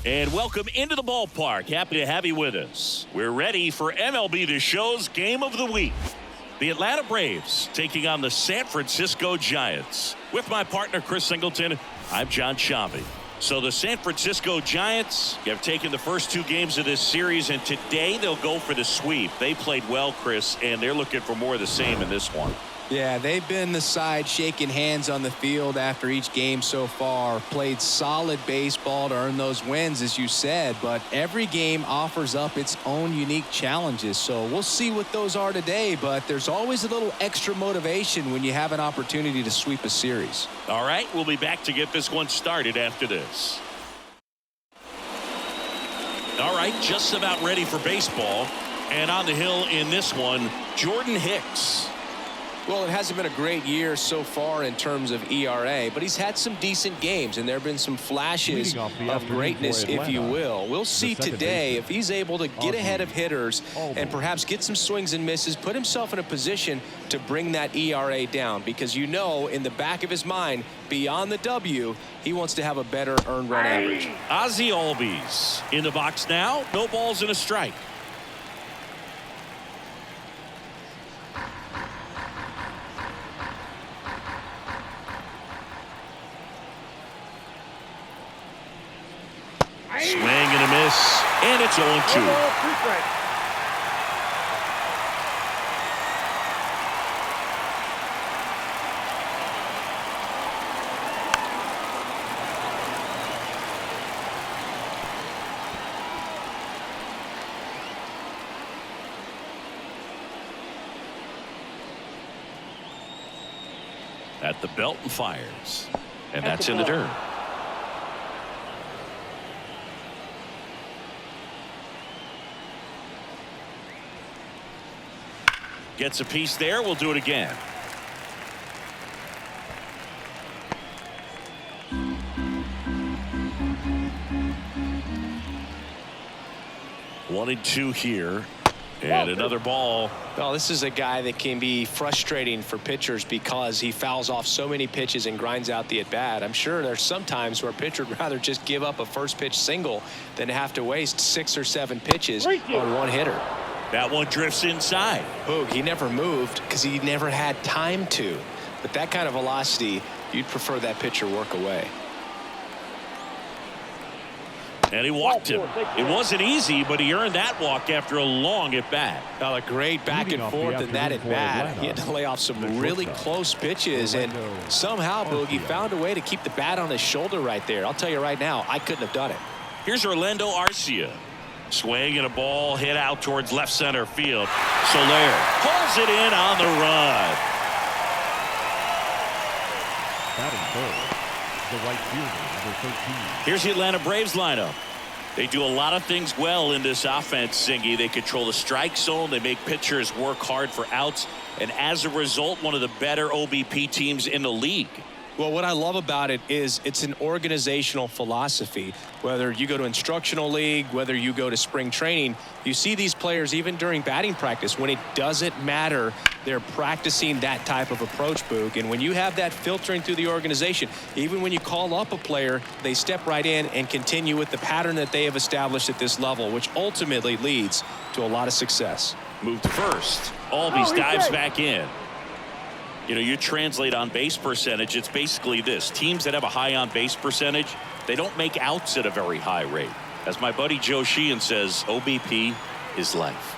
And welcome into the ballpark. Happy to have you with us. We're ready for MLB The Show's Game of the Week. The Atlanta Braves taking on the San Francisco Giants. With my partner, Chris Singleton, I'm John Sciambi. So the San Francisco Giants have taken the first two games of this series, and today they'll go for the sweep. They played well, Chris, and they're looking for more of the same in this one. Yeah, they've been the side shaking hands on the field after each game so far. Played solid baseball to earn those wins, as you said, but every game offers up its own unique challenges. So we'll see what those are today, but there's always a little extra motivation when you have an opportunity to sweep a series. All right, we'll be back to get this one started after this. All right, just about ready for baseball. And on the hill in this one, Jordan Hicks. Well, it hasn't been a great year so far in terms of ERA, but he's had some decent games, and there have been some flashes of greatness, if you will. We'll see today if he's able to get ahead of hitters and perhaps get some swings and misses, put himself in a position to bring that ERA down, because you know in the back of his mind, beyond the W, he wants to have a better earned run average. Ozzie Albies in the box now. No balls and a strike. Swing and a miss, and it's 0-2. At the belt and fires, and that's in the dirt. Gets a piece there. We'll do it again. One and two here. And another ball. Well, this is a guy that can be frustrating for pitchers because he fouls off so many pitches and grinds out the at-bat. I'm sure there's some times where a pitcher would rather just give up a first pitch single than have to waste 6 or 7 pitches on one hitter. That one drifts inside. Boog, he never moved because he never had time to. But that kind of velocity, you'd prefer that pitcher work away. And he walked him. It wasn't easy, but he earned that walk after a long at-bat. A great back and forth in that at-bat. He had to lay off some really close pitches, and somehow, Boogie found a way to keep the bat on his shoulder right there. I'll tell you right now, I couldn't have done it. Here's Orlando Arcia. Swing and a ball hit out towards left center field. Soler pulls it in on the run. Batting third, the right fielder, number 13. Here's the Atlanta Braves lineup. They do a lot of things well in this offense, Singy. They control the strike zone. They make pitchers work hard for outs. And as a result, one of the better OBP teams in the league. Well, what I love about it is it's an organizational philosophy. Whether you go to instructional league, whether you go to spring training, you see these players even during batting practice. When it doesn't matter, they're practicing that type of approach, Boog. And when you have that filtering through the organization, even when you call up a player, they step right in and continue with the pattern that they have established at this level, which ultimately leads to a lot of success. Move to first. Albies dives back in. You know, you translate on base percentage, it's basically this. Teams that have a high on base percentage, they don't make outs at a very high rate. As my buddy Joe Sheehan says, OBP is life.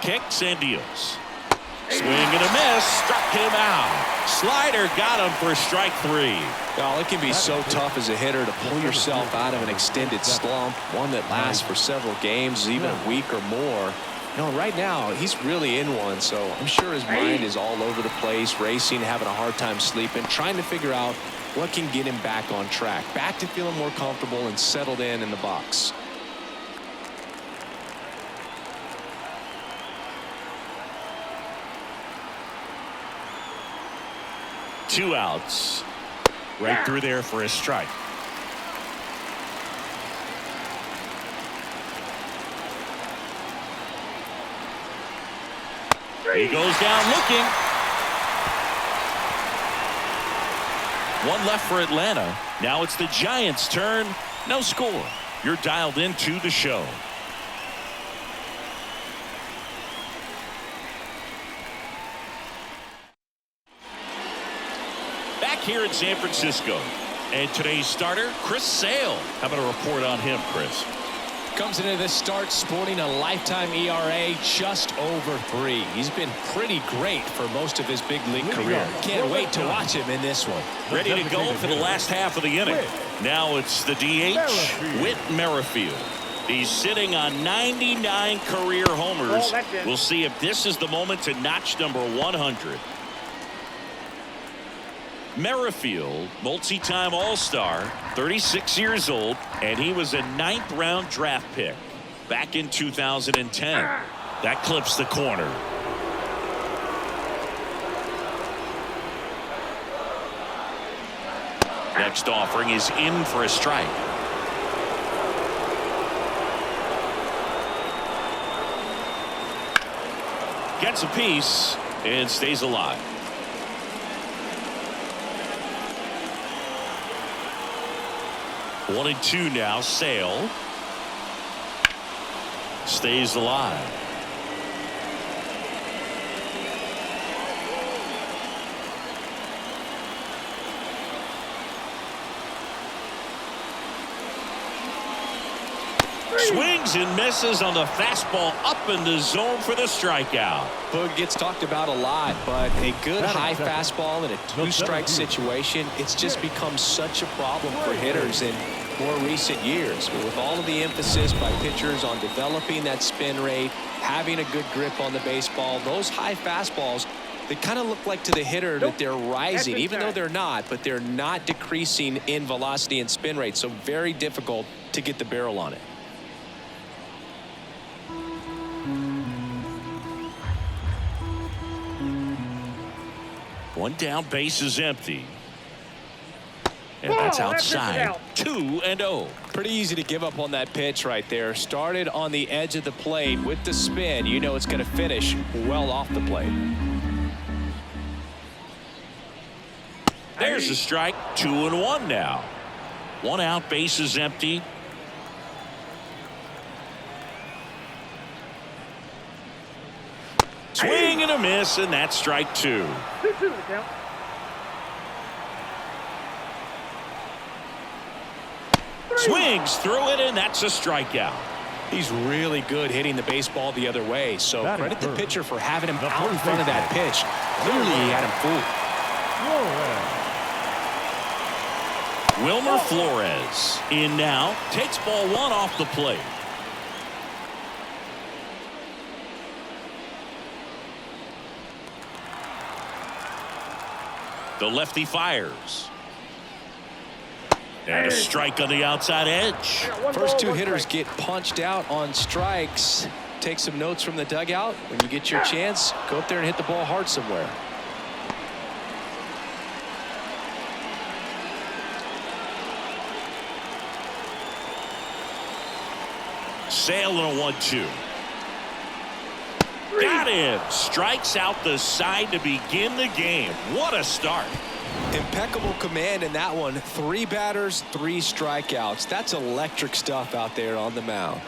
Kicks and deals. Swing and a miss, struck him out. Slider got him for strike 3. Well, it can be so tough as a hitter to pull yourself out of an extended slump, one that lasts for several games, even a week or more. You know, right now, he's really in one, so I'm sure his mind is all over the place, racing, having a hard time sleeping, trying to figure out what can get him back on track, back to feeling more comfortable and settled in the box. Two outs. Right through there for a strike. He goes down looking. One left for Atlanta. Now it's the Giants' turn. No score. You're dialed into the show. Back here in San Francisco. And today's starter, Chris Sale. How about a report on him, Chris? Comes into this start sporting a lifetime ERA just over 3. He's been pretty great for most of his big league career. Can't wait to watch him in this one. Ready to go for the last half of the inning. Now it's the DH, Whit Merrifield. He's sitting on 99 career homers. We'll see if this is the moment to notch number 100. Merrifield, multi-time All-Star, 36 years old, and he was a 9th-round draft pick back in 2010. That clips the corner. Next offering is in for a strike. Gets a piece and stays alive. 1-2 now. Sale stays alive. Swings and misses on the fastball up in the zone for the strikeout. Boog gets talked about a lot, but a good high fastball in a 2-strike situation, it's just become such a problem for hitters in more recent years. With all of the emphasis by pitchers on developing that spin rate, having a good grip on the baseball, those high fastballs, they kind of look like to the hitter that they're rising, even though they're not, but they're not decreasing in velocity and spin rate, so very difficult to get the barrel on it. One down, base is empty. And that's outside. 2-0. Pretty easy to give up on that pitch right there. Started on the edge of the plate with the spin. You know it's going to finish well off the plate. There's a strike. 2-1 now. 1 out, base is empty. Swing and a miss, and that's strike 2. Swings through it, and that's a strikeout. He's really good hitting the baseball the other way, so credit the pitcher for having him out in front of that pitch. Clearly he had him fooled. Wilmer Flores in now, takes ball 1 off the plate. The lefty fires. And a strike on the outside edge. First 2 hitters get punched out on strikes. Take some notes from the dugout. When you get your chance, go up there and hit the ball hard somewhere. Sale in a 1-2. Got him. Strikes out the side to begin the game. What a start. Impeccable command in that one. 3 batters, 3 strikeouts. That's electric stuff out there on the mound.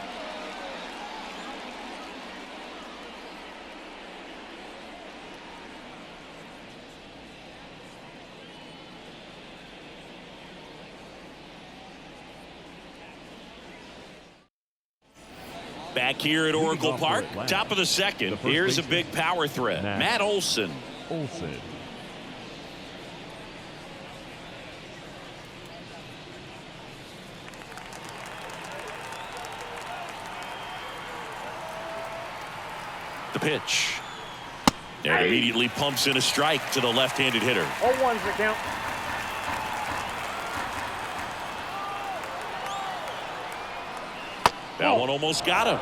Back here at Oracle Park, top of the second. Here's a big power threat. Matt Olson. The pitch. And immediately pumps in a strike to the left-handed hitter. 0-1's the count. That one almost got him.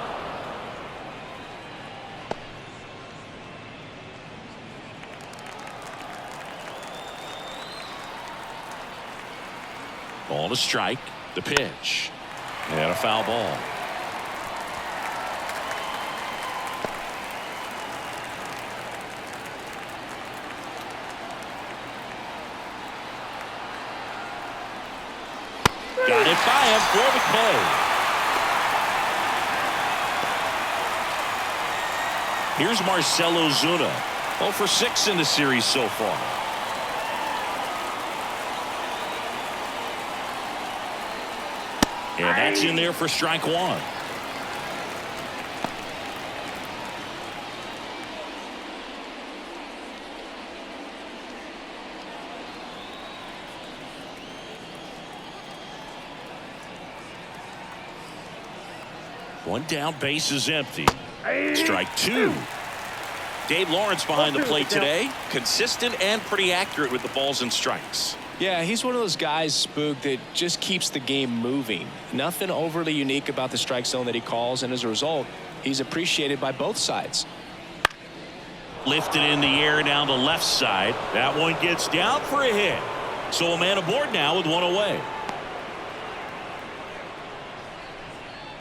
Ball to strike. The pitch. And a foul ball. Here's Marcell Ozuna. 0 for 6 in the series so far. And that's in there for strike one. One down, base is empty. Strike two. Dave Lawrence behind the plate today. Consistent and pretty accurate with the balls and strikes. Yeah, he's one of those guys, Spook, that just keeps the game moving. Nothing overly unique about the strike zone that he calls, and as a result, he's appreciated by both sides. Lifted in the air down the left side. That one gets down for a hit. So a man aboard now with one away.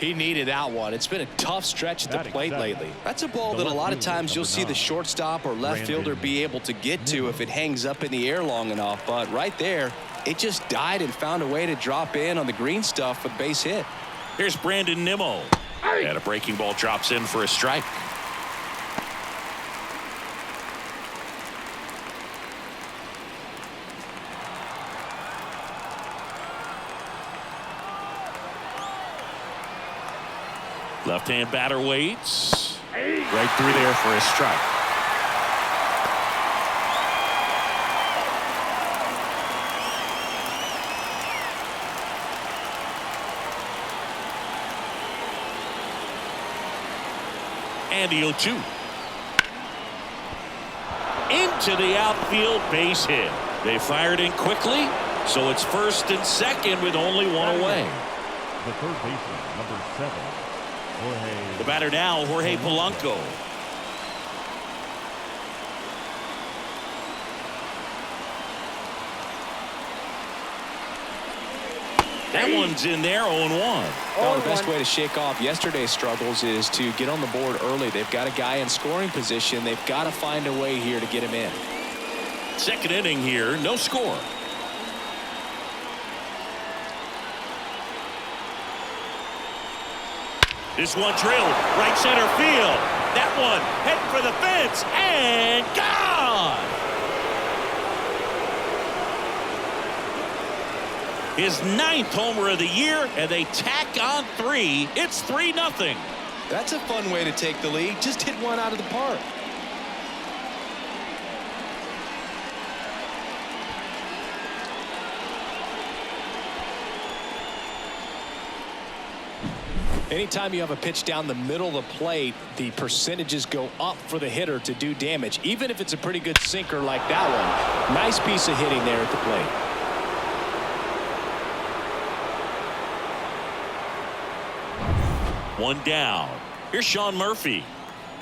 He needed that one. It's been a tough stretch at the plate lately. That's a ball that a lot of times you'll see the shortstop or left fielder be able to get to if it hangs up in the air long enough. But right there, it just died and found a way to drop in on the green stuff with base hit. Here's Brandon Nimmo. And a breaking ball drops in for a strike. Left-hand batter waits. Right through there for a strike. And the 0-2. Into the outfield, base hit. They fired in quickly, so it's first and second with only one away. The third baseman, number 7. The batter now, Jorge Polanco. That one's in there, 0-1. Well, the best way to shake off yesterday's struggles is to get on the board early. They've got a guy in scoring position. They've got to find a way here to get him in. Second inning here, no score. This one drilled right center field. That one heading for the fence and gone. His 9th homer of the year, and they tack on 3. It's 3-0. That's a fun way to take the lead. Just hit one out of the park. Anytime you have a pitch down the middle of the plate, the percentages go up for the hitter to do damage, even if it's a pretty good sinker like that one. Nice piece of hitting there at the plate. One down. Here's Sean Murphy.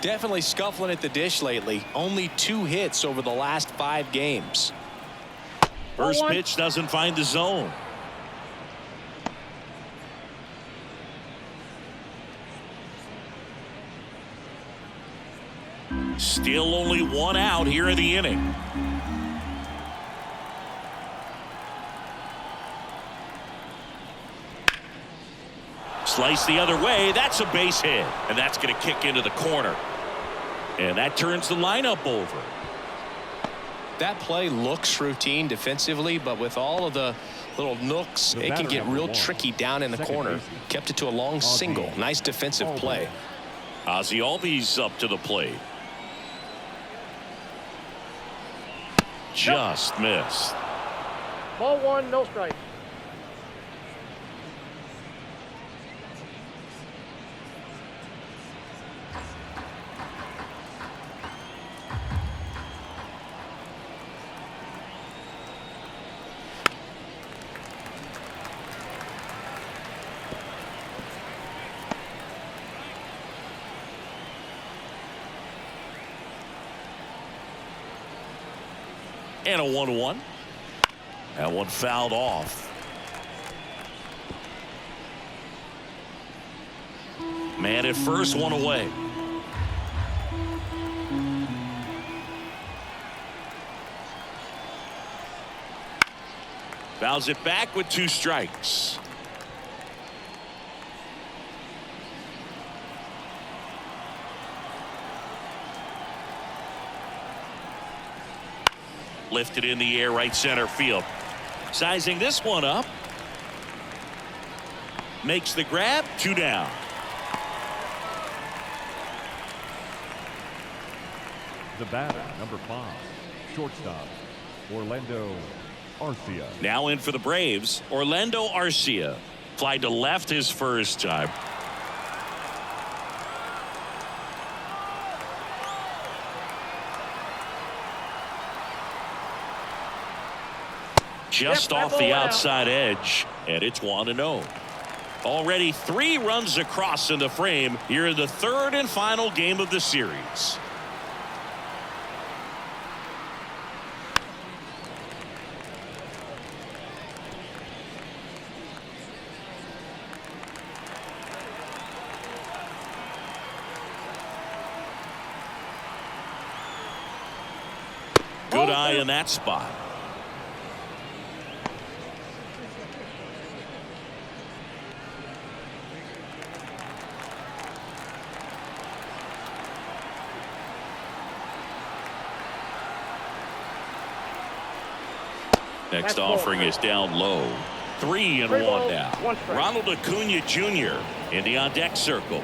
Definitely scuffling at the dish lately. Only 2 hits over the last 5 games. First pitch doesn't find the zone. Still only 1 out here in the inning. Slice the other way. That's a base hit. And that's going to kick into the corner. And that turns the lineup over. That play looks routine defensively, but with all of the little nooks, it can get real tricky down in the corner. Kept it to a long single. Nice defensive play. Ozzie Albies up to the plate. Just missed. Ball 1, no strike. And a 1-1. That one fouled off. Man at first, 1 away. Fouls it back with 2 strikes. lifted in the air right center field. Sizing this one up. Makes the grab. 2 down. The batter, number 5, shortstop, Orlando Arcia. Now in for the Braves, Orlando Arcia. Fly to left his first time. Just off the outside edge, and it's 1-0. Already 3 runs across in the frame here in the 3rd and final game of the series. Good eye in that spot. Next offering is down low. 3-1 now. Ronald Acuna Jr. in the on deck circle.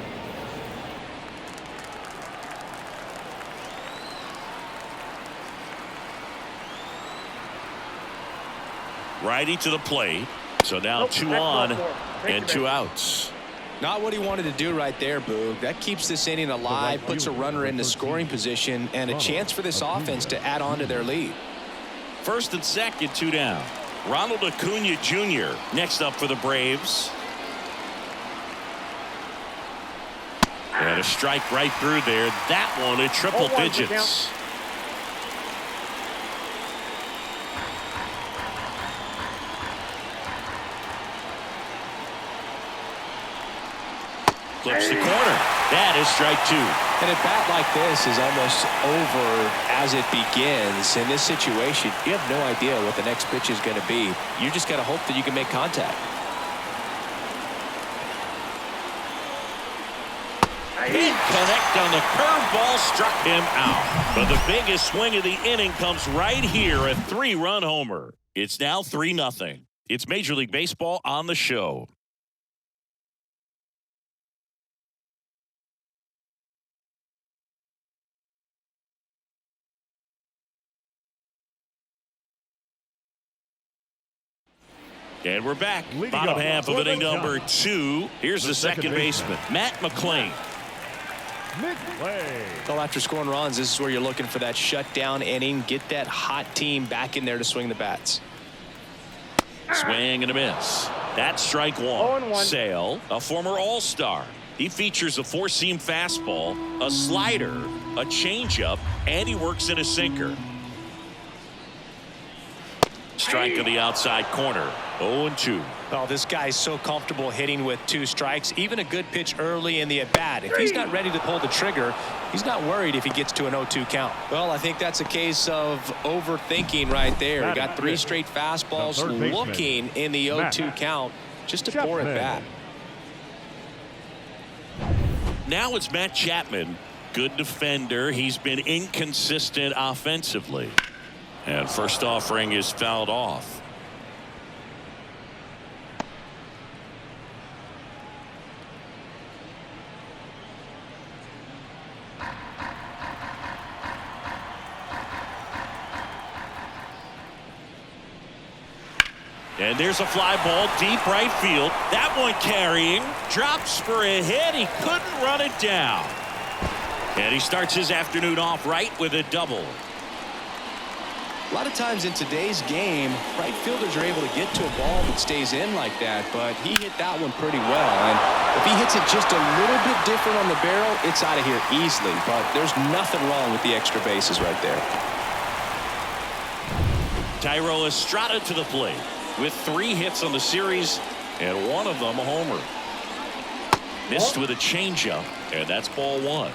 Righty to the plate. So now 2 on and 2 outs. Not what he wanted to do right there, Boog. That keeps this inning alive, puts a runner into scoring position, and a chance for this offense to add on to their lead. First and second, 2 down. Ronald Acuna Jr. next up for the Braves. And a strike right through there. That one in triple digits. Clips the corner. That is strike 2. And a bat like this is almost over as it begins. In this situation, you have no idea what the next pitch is going to be. You just got to hope that you can make contact. Didn't connect on the curveball, struck him out. But the biggest swing of the inning comes right here, a 3-run homer. It's now 3-0. It's Major League Baseball on the show. And we're back. Bottom half of inning number 2. Here's the second baseman, Matt McLain. Well, after scoring runs, this is where you're looking for that shutdown inning. Get that hot team back in there to swing the bats. Swing and a miss. That's strike 1. Sale, a former All-Star. He features a 4-seam fastball, a slider, a changeup, and he works in a sinker. Strike on the outside corner. 0-2. Oh, this guy's so comfortable hitting with 2 strikes. Even a good pitch early in the at-bat. If he's not ready to pull the trigger, he's not worried if he gets to an 0-2 count. Well, I think that's a case of overthinking right there. He got 3 straight fastballs looking in the 0-2 count just to pour it back. Now it's Matt Chapman. Good defender. He's been inconsistent offensively. And first offering is fouled off. And there's a fly ball deep right field. That one carrying. Drops for a hit. He couldn't run it down. And he starts his afternoon off right with a double. A lot of times in today's game, right fielders are able to get to a ball that stays in like that, but he hit that one pretty well. And if he hits it just a little bit different on the barrel, it's out of here easily. But there's nothing wrong with the extra bases right there. Thairo Estrada to the plate with 3 hits on the series, and one of them a homer. Missed with a changeup, and that's ball 1.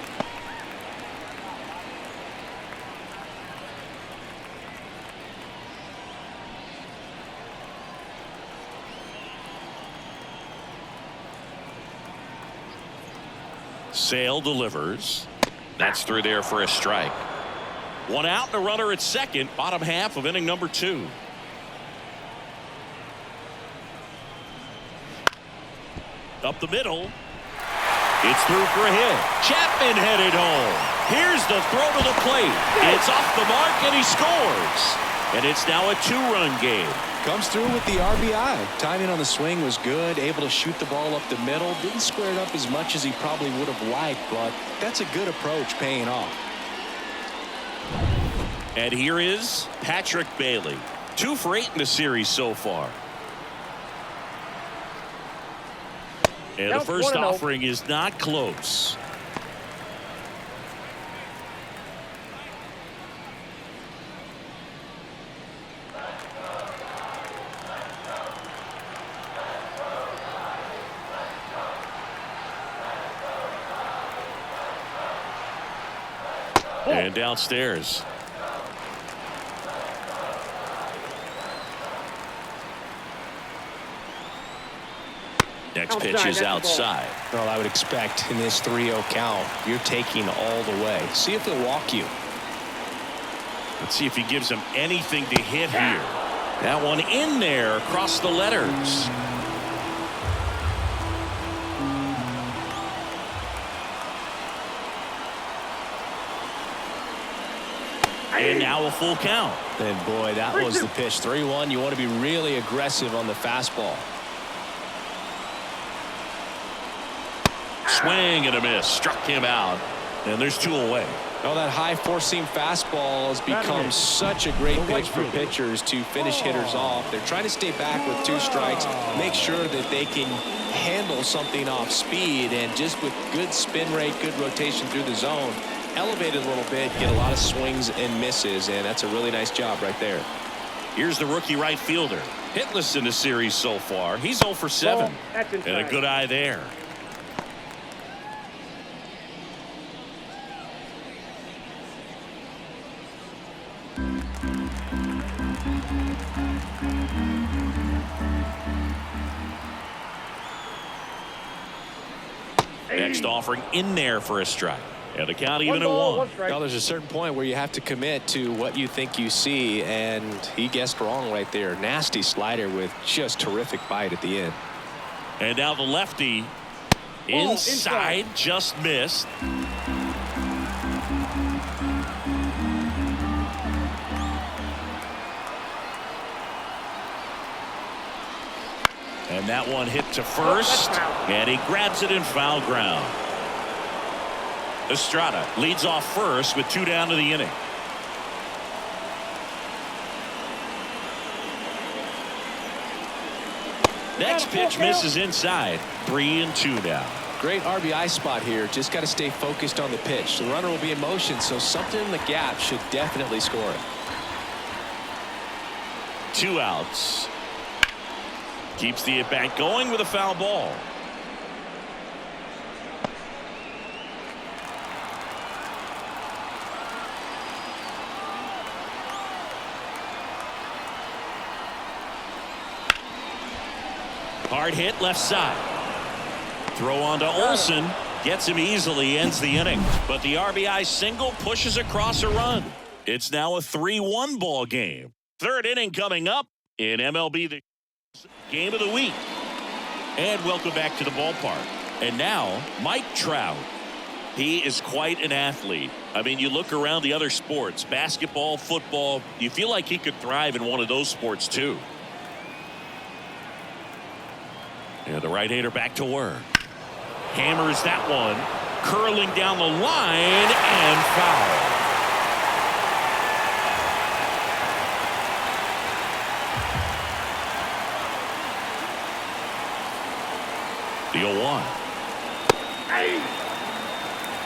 Sale delivers. That's through there for a strike. One out and a runner at second. Bottom half of inning number 2. Up the middle. It's through for a hit. Chapman headed home. Here's the throw to the plate. It's off the mark and he scores. And it's now a 2-run game. Comes through with the RBI. Timing on the swing was good. Able to shoot the ball up the middle. Didn't square it up as much as he probably would have liked, but that's a good approach paying off. And here is Patrick Bailey. 2 for 8 in the series so far. And the first offering is not close. And downstairs. Next pitch is outside. Well, I would expect in this 3-0 count, you're taking all the way. See if they'll walk you. Let's see if he gives him anything to hit here. That one in there across the letters. And now a full count. And boy, that was the pitch. 3-1. You want to be really aggressive on the fastball. Swing and a miss. Struck him out. And there's 2 away. Oh, that high four-seam fastball has become such a great pitch for pitchers to finish hitters off. They're trying to stay back with 2 strikes, make sure that they can handle something off speed, and just with good spin rate, good rotation through the zone, elevate it a little bit, get a lot of swings and misses, and that's a really nice job right there. Here's the rookie right fielder. Hitless in the series so far. He's 0 for 7. And a good eye there. Next offering in there for a strike. And the count even at 1. Well, there's a certain point where you have to commit to what you think you see, and he guessed wrong right there. Nasty slider with just terrific bite at the end. And now the lefty inside, just missed. And that one hit to first, and he grabs it in foul ground. Estrada leads off first with 2 down to the inning. Next pitch misses inside. 3-2 now. Great RBI spot here. Just got to stay focused on the pitch. The runner will be in motion, so something in the gap should definitely score it. 2 outs. Keeps the at-bat going with a foul ball. Hard hit left side. Throw on to Olsen. Gets him easily, ends the inning. But the RBI single pushes across a run. It's now a 3-1 ball game. 3rd inning coming up in MLB the Game of the Week. And welcome back to the ballpark. And now Mike Trout. He is quite an athlete. I mean, you look around the other sports, basketball, football, you feel like he could thrive in one of those sports too. And the right-hander back to work. Hammers that one. Curling down the line and foul. The 0-1.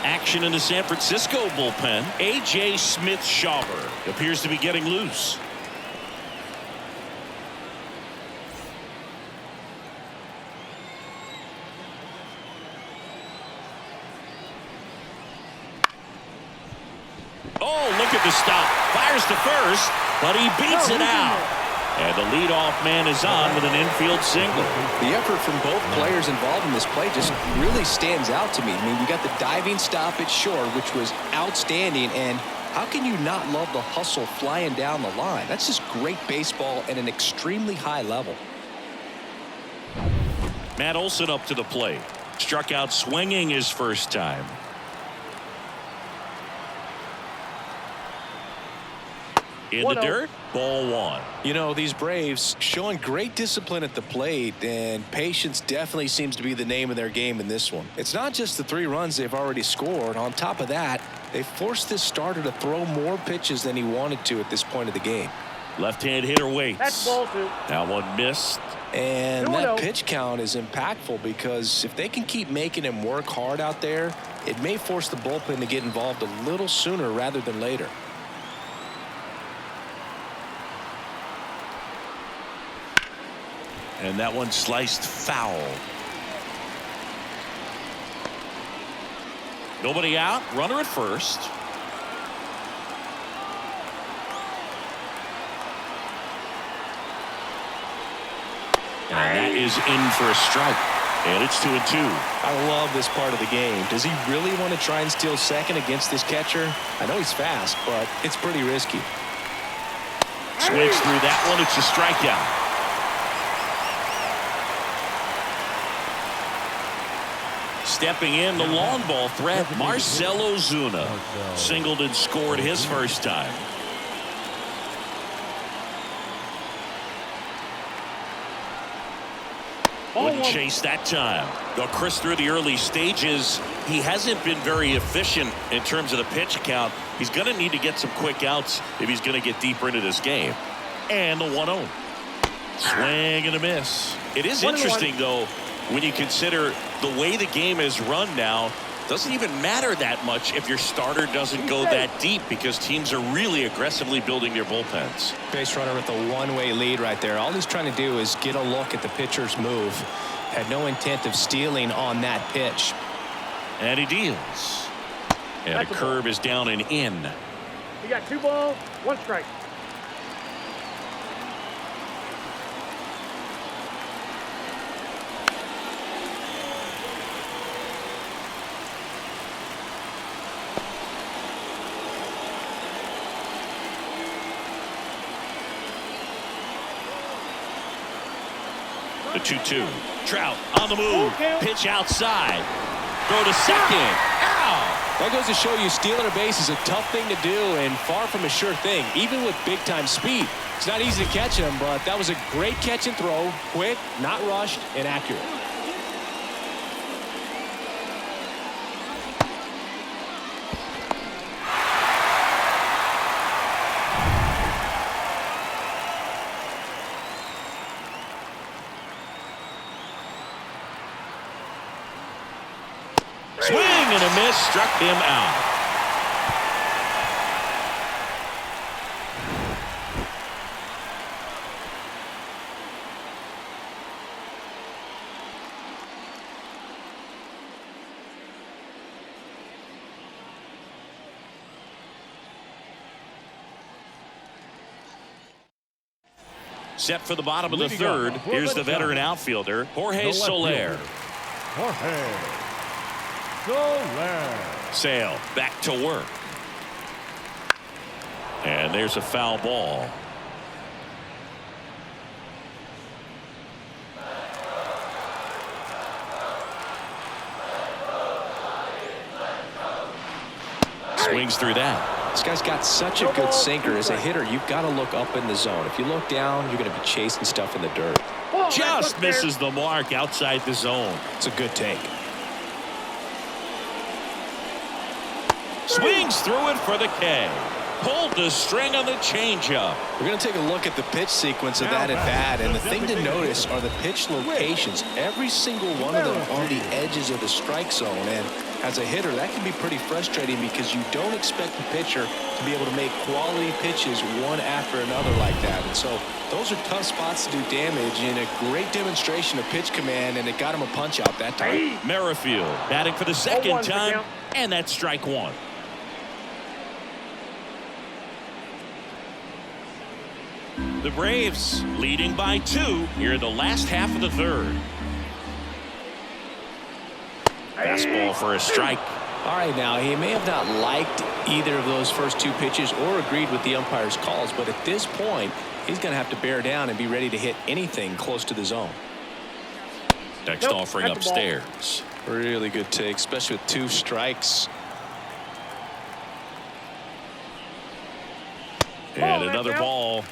Action in the San Francisco bullpen. A.J. Smith-Shawver appears to be getting loose. Oh, look at the stop. Fires to first, but he beats it out. And the leadoff man is on with an infield single. The effort from both players involved in this play just really stands out to me. I mean, you got the diving stop at short, which was outstanding, and How can you not love the hustle flying down the line? That's just great baseball at an extremely high level. Matt Olson up to the plate. Struck out swinging his first time. In the dirt, ball one. You know, these Braves showing great discipline at the plate, and patience definitely seems to be the name of their game in this one. It's not just the 3 runs they've already scored. On top of that, they forced this starter to throw more pitches than he wanted to at this point of the game. Left-hand hitter waits. That's ball 2. That one missed. And that pitch count is impactful because if they can keep making him work hard out there, it may force the bullpen to get involved a little sooner rather than later. And that one sliced foul. Nobody out. Runner at first. And that is in for a strike. And it's 2-2. I love this part of the game. Does he really want to try and steal second against this catcher? I know he's fast, but it's pretty risky. Swings through that one. It's a strikeout. Stepping in, the long ball threat, Marcell Ozuna. Singled and scored his first time. Wouldn't chase that time. Though Chris, through the early stages, he hasn't been very efficient in terms of the pitch count. He's going to need to get some quick outs if he's going to get deeper into this game. And the 1-0. Swing and a miss. It is interesting, though, when you consider the way the game is run now. Doesn't even matter that much if your starter doesn't go that deep because teams are really aggressively building their bullpens. Base runner with a one-way lead right there. All he's trying to do is get a look at the pitcher's move. Had no intent of stealing on that pitch. And he deals. And a curve is down and in. You got 2 balls, 1 strike. The 2-2. Trout on the move. Pitch outside. Throw to second. Ow! That goes to show you stealing a base is a tough thing to do and far from a sure thing, even with big-time speed. It's not easy to catch him, but that was a great catch and throw. Quick, not rushed, and accurate. Swing and a miss, struck him out. Set for the bottom of the third. Here's the veteran outfielder, Jorge Soler. Jorge Soler. Sale back to work. And there's a foul ball. Swings through that. This guy's got such a good sinker. As a hitter, you've got to look up in the zone. If you look down, you're going to be chasing stuff in the dirt. Just misses the mark outside the zone. It's a good take. Swings through it for the K. Pulled the string on the changeup. We're going to take a look at the pitch sequence of that at bat, and the thing to notice are the pitch locations. Every single one of them on the edges of the strike zone, and as a hitter, that can be pretty frustrating because you don't expect the pitcher to be able to make quality pitches one after another like that. And so those are tough spots to do damage, and a great demonstration of pitch command, and it got him a punch out that time. Merrifield batting for the second time, and that's strike one. The Braves leading by 2 here in the last half of the third. Fastball for a strike. All right, now, he may have not liked either of those first two pitches or agreed with the umpire's calls, but at this point, he's going to have to bear down and be ready to hit anything close to the zone. Next offering upstairs. Really good take, especially with 2 strikes. And another ball.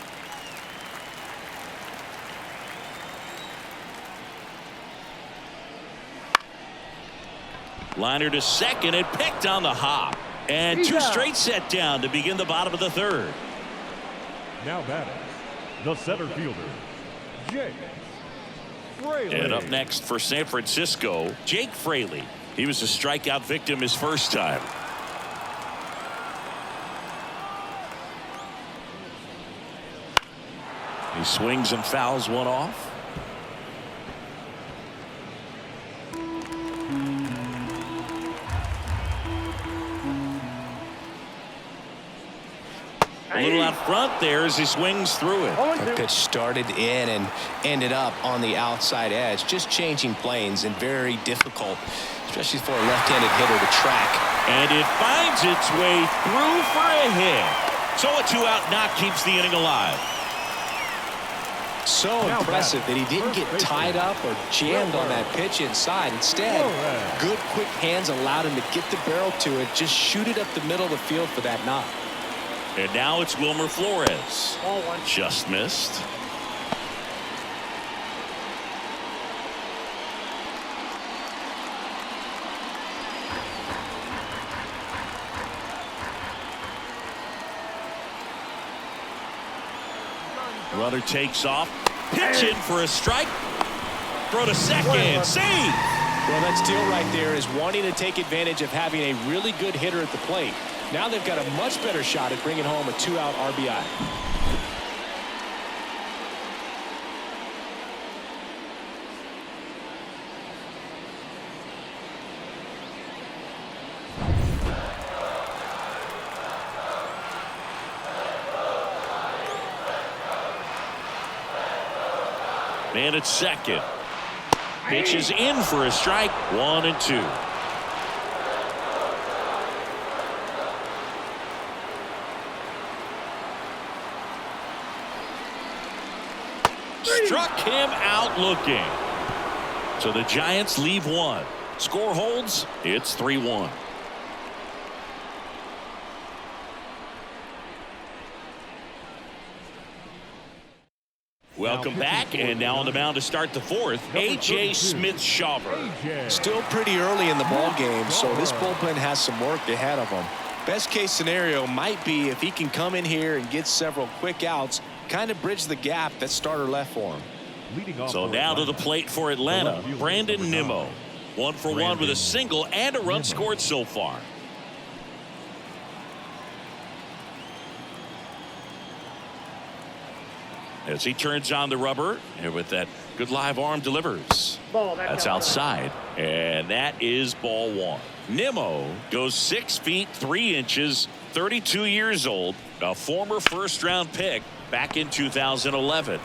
Liner to second and picked on the hop. And 2 straight set down to begin the bottom of the 3rd. Now batting, the center fielder, Jake Fraley. And up next for San Francisco, Jake Fraley. He was a strikeout victim his first time. He swings and fouls one off. A little out front there as he swings through it. That pitch started in and ended up on the outside edge. Just changing planes and very difficult, especially for a left-handed hitter to track. And it finds its way through for a hit. So a 2-out knock keeps the inning alive. So impressive that he didn't get tied up or jammed on that pitch inside. Instead, good quick hands allowed him to get the barrel to it, just shoot it up the middle of the field for that knock. And now it's Wilmer Flores. Just missed. Runner takes off. Pitch in for a strike. Throw to second. Save. Well, that steal right there is wanting to take advantage of having a really good hitter at the plate. Now they've got a much better shot at bringing home a 2-out RBI. Man at second. Pitch is in for a strike. 1-2. Struck him out looking. So the Giants leave one. Score holds. It's 3-1. Welcome back, and now on the mound to start the 4th, A.J. Smith-Shawver. Still pretty early in the ball game, so this bullpen has some work ahead of them. Best case scenario might be if he can come in here and get several quick outs, kind of bridge the gap that starter left for him. So now to the plate for Atlanta, Brandon Nimmo. 1 for 1 with a single and a run scored so far. As he turns on the rubber, and with that good live arm delivers. That's outside, and that is ball 1. Nimmo goes 6 feet 3 inches, 32 years old, a former first-round pick back in 2011.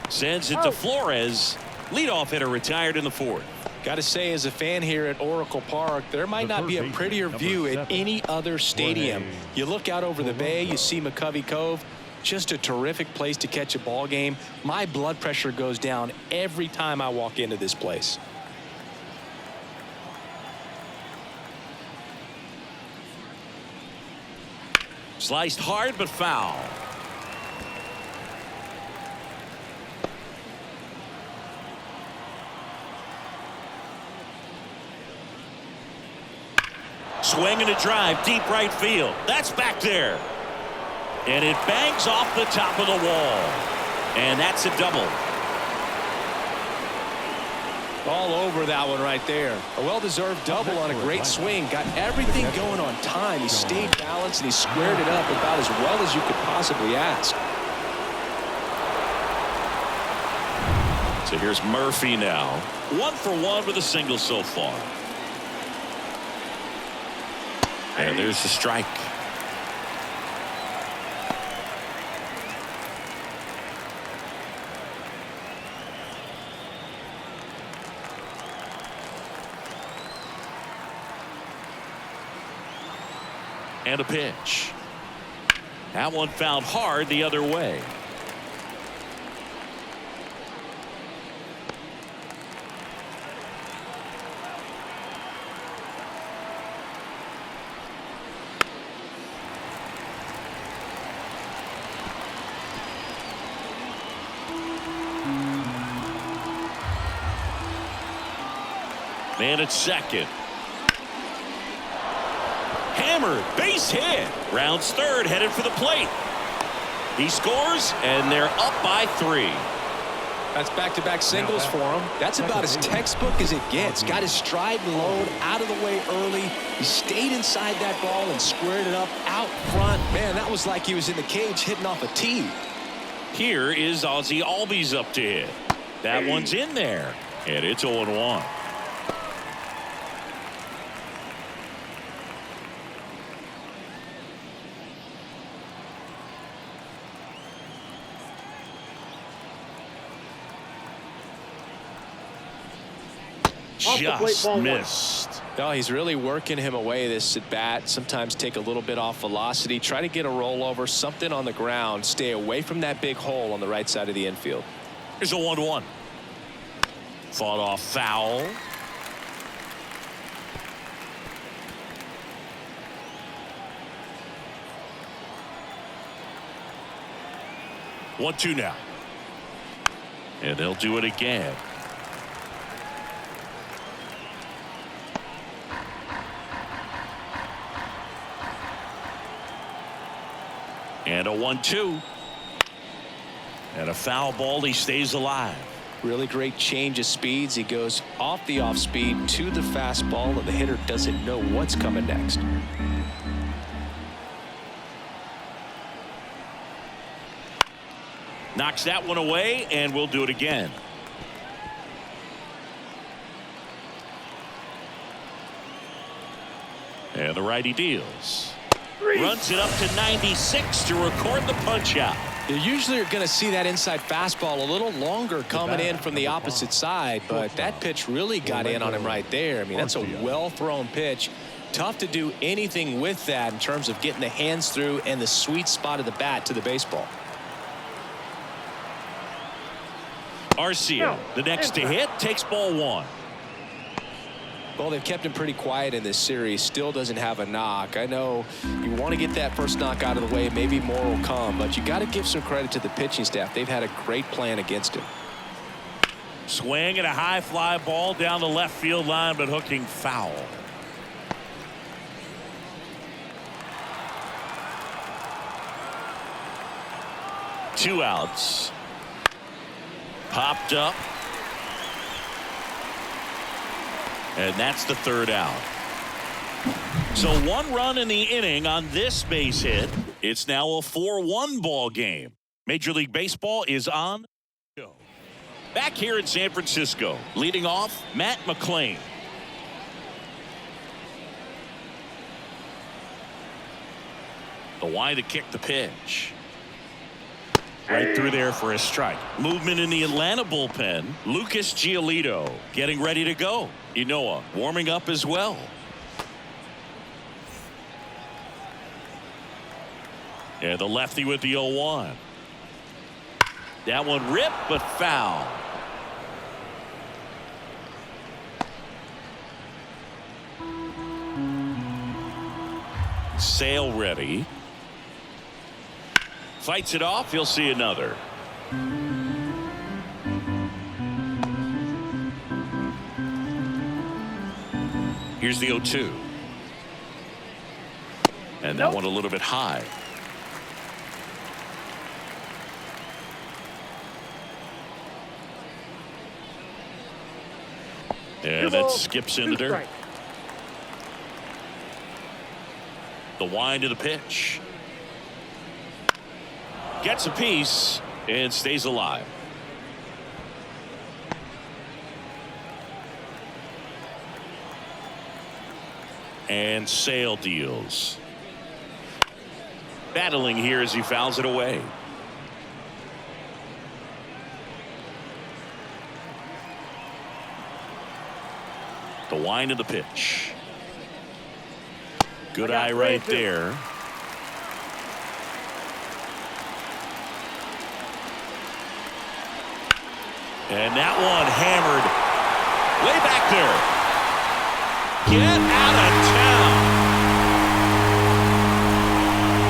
Sends it to Flores. Leadoff hitter retired in the 4th. Got to say, as a fan here at Oracle Park, there might not be a prettier view at any other stadium. You look out over the bay, you see McCovey Cove. Just a terrific place to catch a ball game. My blood pressure goes down every time I walk into this place. Sliced hard but foul. Swing and a drive deep right field. That's back there. And it bangs off the top of the wall. And that's a double. All over that one right there. A well-deserved double on a great swing. Got everything going on time. He stayed balanced and he squared it up about as well as you could possibly ask. So here's Murphy now. 1 for 1 with a single so far. And there's the strike. And a pitch. That one fouled hard the other way. Man at second. Hammered, base hit. Rounds third, headed for the plate. He scores, and they're up by 3. That's back-to-back singles for him. That's about as textbook as it gets. Got his stride and load out of the way early. He stayed inside that ball and squared it up out front. Man, that was like he was in the cage hitting off a tee. Here is Ozzie Albies up to hit. That one's in there, and it's 0-1. Just missed. No, he's really working him away this at bat. Sometimes take a little bit off velocity. Try to get a rollover, something on the ground. Stay away from that big hole on the right side of the infield. Here's a 1-1. Fought off foul. One, two now. And they'll do it again. And a 1-2. And a foul ball. He stays alive. Really great change of speeds. He goes off the off speed to the fastball, and the hitter doesn't know what's coming next. Knocks that one away, and we'll do it again. And the righty deals. Runs it up to 96 to record the punch out. You usually are going to see that inside fastball a little longer coming in from the opposite side, but that pitch really got in on him right there. I mean, that's a well-thrown pitch. Tough to do anything with that in terms of getting the hands through and the sweet spot of the bat to the baseball. Arcia, the next to hit, takes ball 1. Well, they've kept him pretty quiet in this series. Still doesn't have a knock. I know you want to get that first knock out of the way. Maybe more will come, but you got to give some credit to the pitching staff. They've had a great plan against him. Swing and a high fly ball down the left field line, but hooking foul. Two outs. Popped up. And that's the third out. So 1 run in the inning on this base hit. It's now a 4-1 ball game. Major League Baseball is on. Back here in San Francisco, leading off, Matt McClain. The wide to kick the pitch. Right through there for a strike. Movement in the Atlanta bullpen. Lucas Giolito getting ready to go. Ynoa warming up as well. And the lefty with the 0-1. That one ripped, but foul. Sale ready. Fights it off. He'll see another. Here's the 0-2. And that one a little bit high. And that skips into dirt. The wind to the pitch. Gets a piece and stays alive. And Sale deals. Battling here as he fouls it away. The wind of the pitch. Good eye right there. And that one hammered way back there. Get out of town.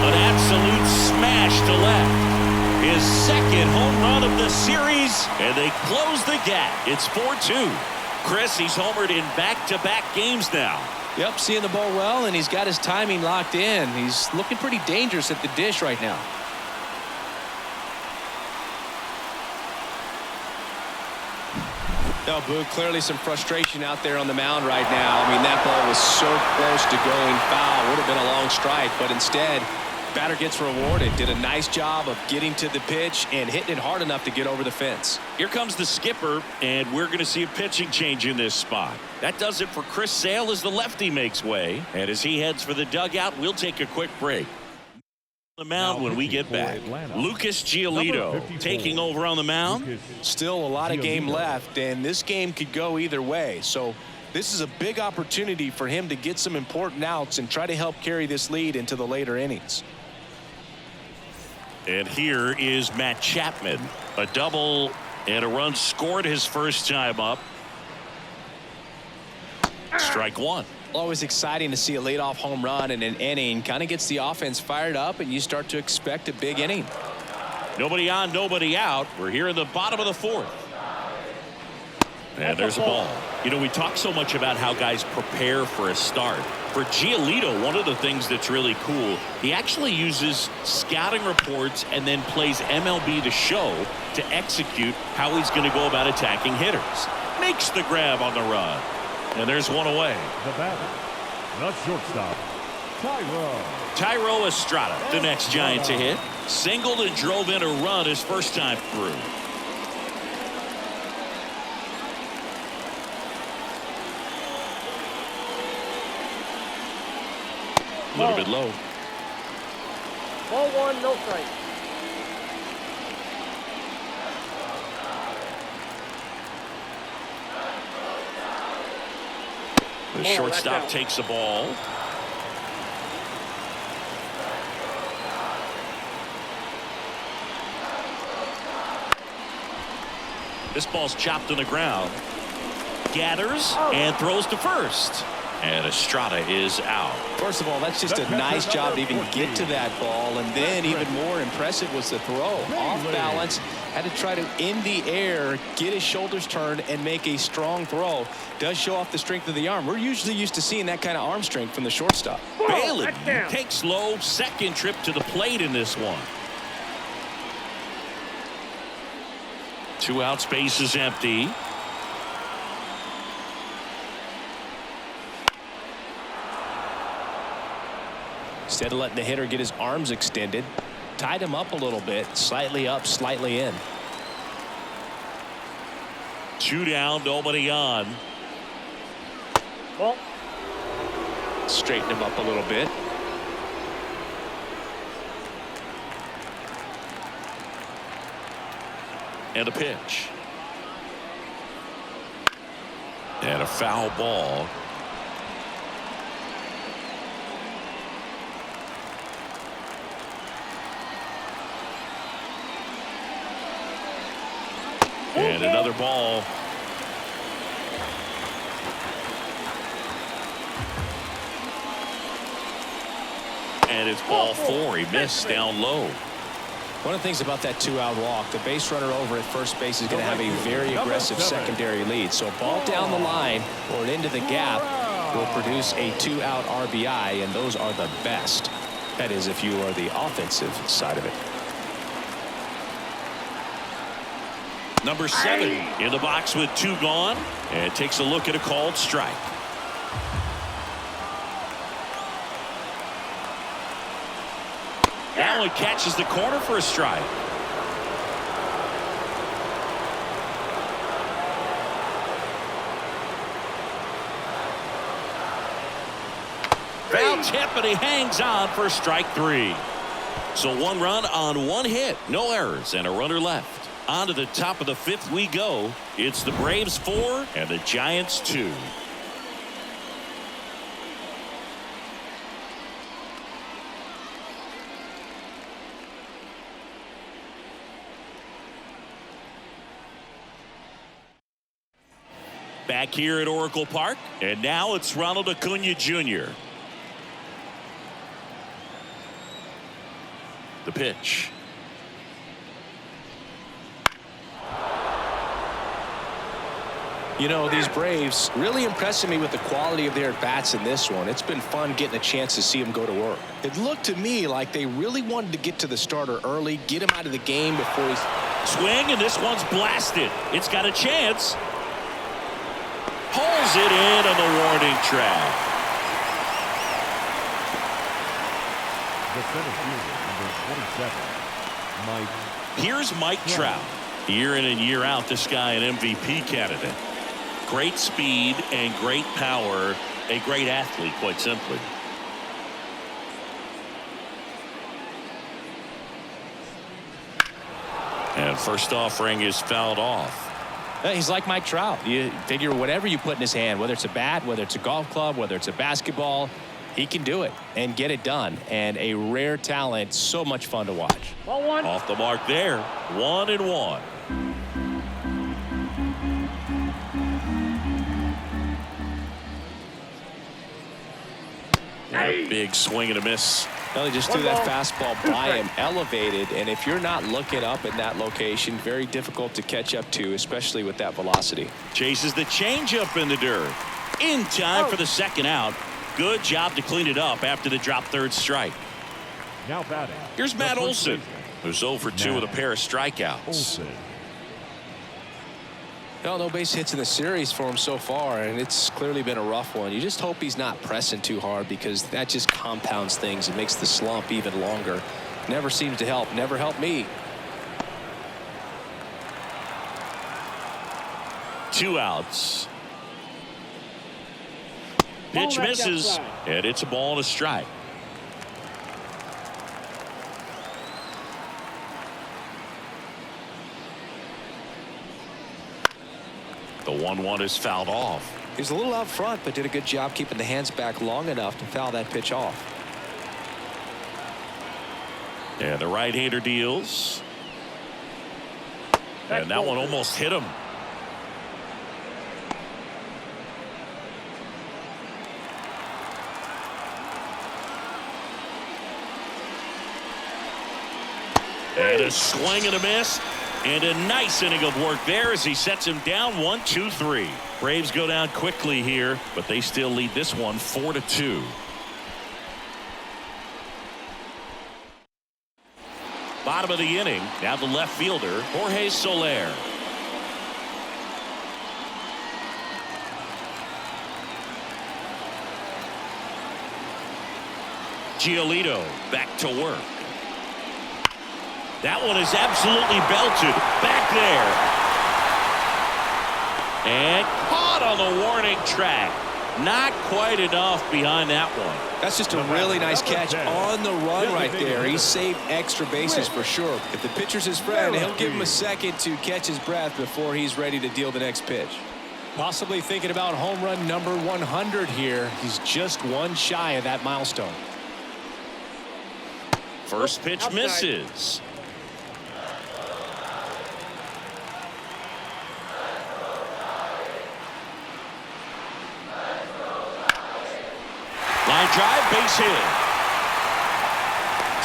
An absolute smash to left. His second home run of the series, and they close the gap. It's 4-2. Chris, he's homered in back-to-back games now. Yep, seeing the ball well, and he's got his timing locked in. He's looking pretty dangerous at the dish right now. No, Boog, clearly some frustration out there on the mound right now. I mean, that ball was so close to going foul. Would have been a long strike, but instead, batter gets rewarded. Did a nice job of getting to the pitch and hitting it hard enough to get over the fence. Here comes the skipper, and we're going to see a pitching change in this spot. That does it for Chris Sale as the lefty makes way. And as he heads for the dugout, we'll take a quick break. The mound when we get back. Lucas Giolito taking over on the mound. Still a lot of game left, and this game could go either way. So this is a big opportunity for him to get some important outs and try to help carry this lead into the later innings. And here is Matt Chapman. A double and a run scored his first time up. Strike one. Always exciting to see a leadoff home run in an inning. Kind of gets the offense fired up, and you start to expect a big inning. Nobody on, nobody out. We're here in the bottom of the fourth. And there's a ball. You know, we talk so much about how guys prepare for a start. For Giolito, one of the things that's really cool, he actually uses scouting reports and then plays MLB The Show to execute how he's going to go about attacking hitters. Makes the grab on the run. And there's one away. The batter, the shortstop, Thairo Estrada, the next Giant to hit. Singled and drove in a run his first time through. A little bit low. Ball one, no strike. The shortstop takes the ball. This ball's chopped on the ground. Gathers and throws to first. And Estrada is out. First of all, that's just a nice job to even get to that ball. And then even more impressive was the throw. Off balance, had to try to, in the air, get his shoulders turned and make a strong throw. Does show off the strength of the arm. We're usually used to seeing that kind of arm strength from the shortstop. Bailey takes low. Second trip to the plate in this one. 2 outs, base is empty. Instead of letting the hitter get his arms extended, tied him up a little bit, slightly up, slightly in. 2 down, nobody on. Ball. Straighten him up a little bit. And a pitch. And a foul ball. And another ball. And it's ball 4. He missed down low. One of the things about that 2-out walk, the base runner over at first base is going to have a very aggressive secondary lead. So a ball down the line or into the gap will produce a 2-out RBI, and those are the best. That is, if you are the offensive side of it. Number 7 in the box with 2 gone, and takes a look at a called strike. That one catches the corner for a strike. Foul tip, and he hangs on for strike 3. So 1 run on 1 hit, no errors, and a runner left. On to the top of the 5th we go. It's the Braves 4 and the Giants 2. Back here at Oracle Park, and now it's Ronald Acuna Jr. The pitch. You know, these Braves really impressing me with the quality of their at-bats in this one. It's been fun getting a chance to see them go to work. It looked to me like they really wanted to get to the starter early, get him out of the game before he's... Swing, and this one's blasted. It's got a chance. Pulls it in on the warning track. The center fielder, number 27, Mike. Here's Mike Trout. Year in and year out, this guy an MVP candidate. Great speed and great power. A great athlete, quite simply. And first offering is fouled off. He's like Mike Trout. You figure whatever you put in his hand, whether it's a bat, whether it's a golf club, whether it's a basketball, he can do it and get it done. And a rare talent, so much fun to watch. Ball one. Off the mark there. 1-1. A big swing and a miss. Well, he just threw that fastball by him, elevated, and if you're not looking up in that location, very difficult to catch up to, especially with that velocity. Chases the changeup in the dirt. In time for the second out. Good job to clean it up after the drop third strike. Now batting. Here's Matt the first Olson, baseman, who's 0 for 2 with a pair of strikeouts. Olson. Well, no base hits in the series for him so far, and it's clearly been a rough one. You just hope he's not pressing too hard because that just compounds things. It makes the slump even longer. Never seems to help. Never helped me. 2 outs. Pitch misses, and it's a ball and a strike. The 1-1 is fouled off. He was a little out front, but did a good job keeping the hands back long enough to foul that pitch off. And the right-hander deals. And that one almost hit him. And a swing and a miss. And a nice inning of work there as he sets him down 1-2-3. Braves go down quickly here, but they still lead this one 4-2. Bottom of the inning. Now the left fielder, Jorge Soler. Giolito back to work. That one is absolutely belted. Back there. And caught on the warning track. Not quite enough behind that one. That's just a really nice catch on the run right there. He saved extra bases for sure. If the pitcher's his friend, he'll give him a second to catch his breath before he's ready to deal the next pitch. Possibly thinking about home run number 100 here. He's just one shy of that milestone. First pitch misses. Line drive, base hit.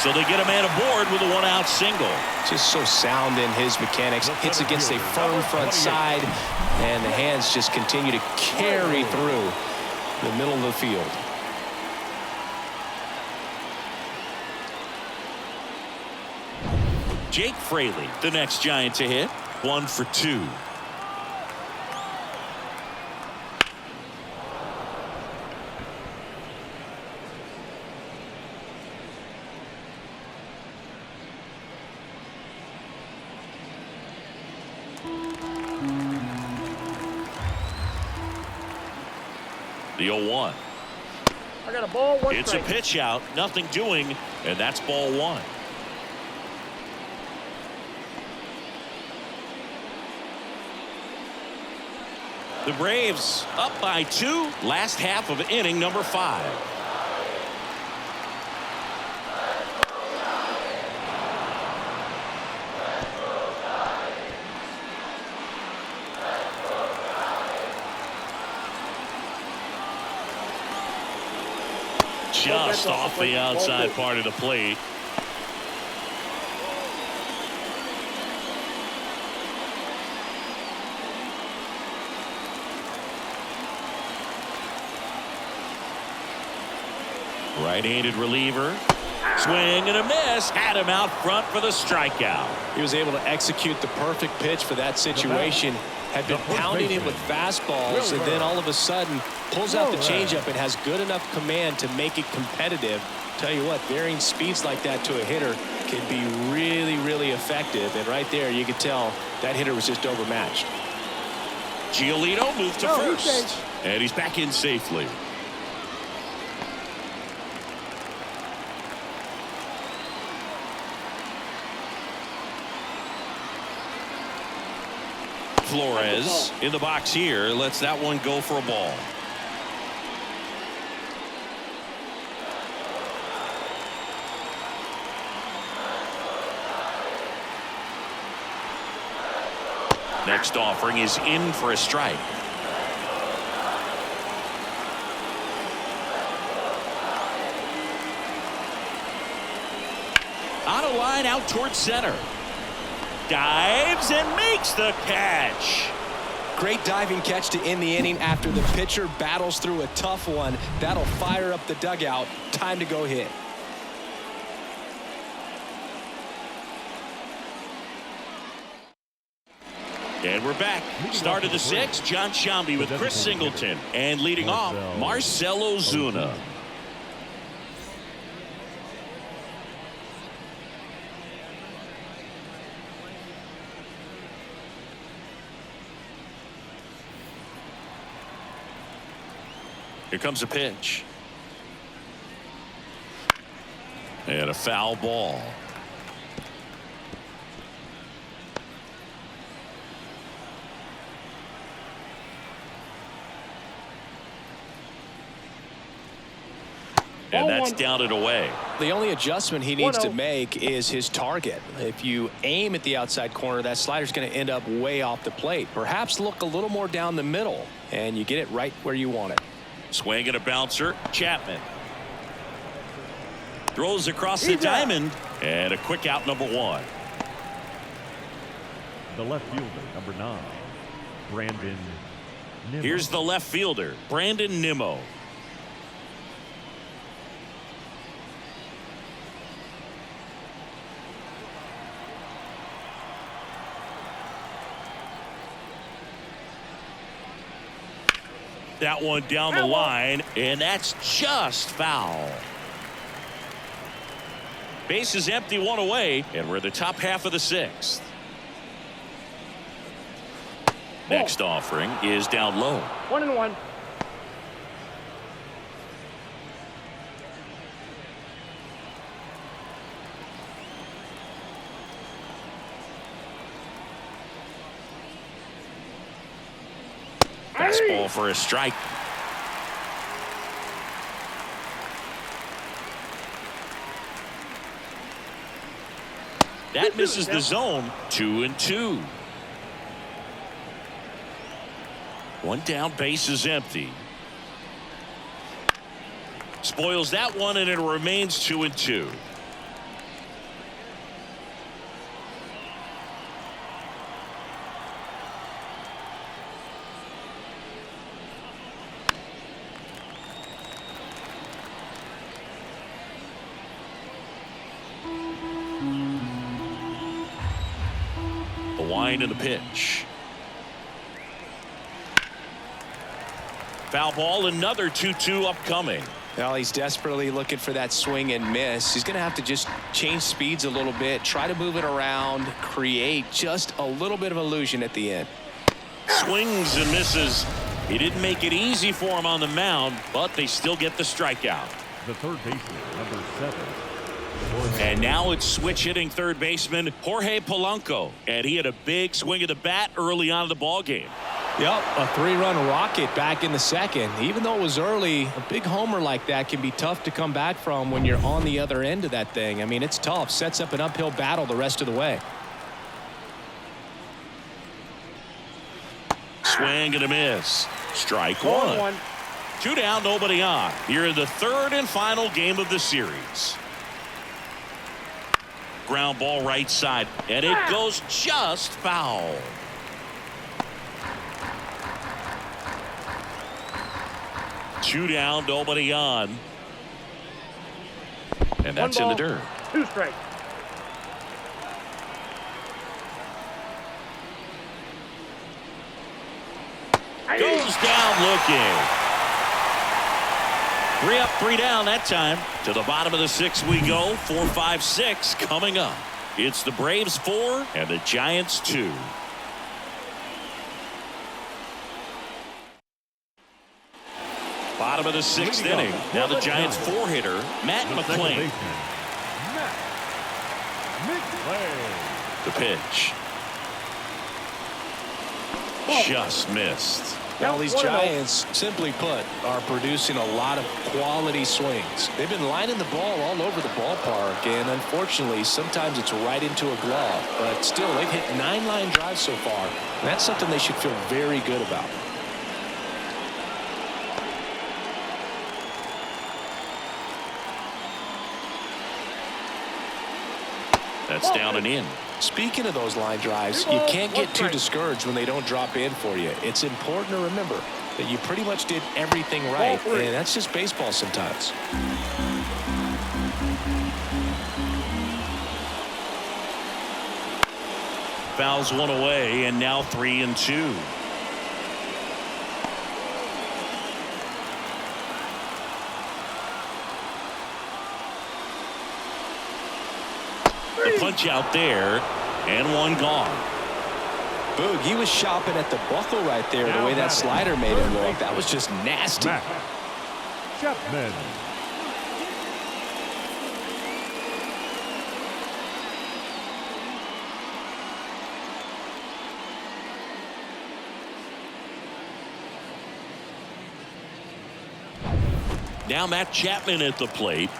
So they get a man aboard with a 1-out single. Just so sound in his mechanics. Hits against a firm front side, and the hands just continue to carry through the middle of the field. Jake Fraley, the next Giant to hit. 1 for 2. The 0-1. I got a ball, one It's strike. a pitch out, nothing doing, and that's ball 1. The Braves up by 2, last half of inning number 5. Just off the outside part of the plate. Right-handed reliever. Swing and a miss. Had him out front for the strikeout. He was able to execute the perfect pitch for that situation. Had been pounding him with fastballs, and then all of a sudden pulls out the changeup and has good enough command to make it competitive. Tell you what, varying speeds like that to a hitter can be really, really effective. And right there, you could tell that hitter was just overmatched. Giolito moved to first, and he's back in safely. Flores in the box here, lets that one go for a ball. Next offering is in for a strike. On a line out towards center. Dives and makes the catch. Great diving catch to end the inning after the pitcher battles through a tough one. That'll fire up the dugout. Time to go hit. And we're back. Start of the sixth. John Sciambi with Chris Singleton. And leading off, Marcell Ozuna. Here comes a pitch. And a foul ball. And that's down and away. The only adjustment he needs to make is his target. If you aim at the outside corner, that slider's going to end up way off the plate. Perhaps look a little more down the middle, and you get it right where you want it. Swing and a bouncer. Chapman throws across the diamond, and a quick out, number one. The left fielder, number 9, Brandon Nimmo. Here's the left fielder, Brandon Nimmo. That one down the line, and that's just foul. Base is empty, one away, and we're in the top half of the sixth. Next offering is down low. 1-1. Fastball for a strike. That misses the zone. 2-2. One down, base is empty. Spoils that one, and it remains 2-2. Line in the pitch. Foul ball, another 2-2 upcoming. Well, he's desperately looking for that swing and miss. He's going to have to just change speeds a little bit, try to move it around, create just a little bit of illusion at the end. Swings and misses. He didn't make it easy for him on the mound, but they still get the strikeout. The third baseman, number 7. And now it's switch hitting third baseman Jorge Polanco, and he had a big swing of the bat early on in the ball game. Yep, a 3-run rocket back in the second. Even though it was early, a big homer like that can be tough to come back from when you're on the other end of that thing. I mean, it's tough. Sets up an uphill battle the rest of the way. Swing and a miss. Strike one. Two down, nobody on. Here in the third and final game of the series. Ground ball right side, and it goes just foul. Two down, nobody on. And that's in the dirt. 2 strikes. Goes down looking. 3 up, 3 down that time. To the bottom of the 6th we go. 4, 5, 6 coming up. It's the Braves 4 and the Giants 2. Bottom of the 6th inning. Now the Giants 4-hitter, Matt McClain. The pitch. Just missed. Now these Giants, simply put, are producing a lot of quality swings. They've been lining the ball all over the ballpark, and unfortunately, sometimes it's right into a glove. But still, they've hit 9 line drives so far, and that's something they should feel very good about. That's down and in. Speaking of those line drives, you can't get too discouraged when they don't drop in for you. It's important to remember that you pretty much did everything right, and that's just baseball sometimes. Fouls one away, and now 3-2. The punch out there, and one gone. Boog, he was shopping at the buckle right there. The way that slider made him look, that was just nasty. Matt Chapman. Now Matt Chapman at the plate.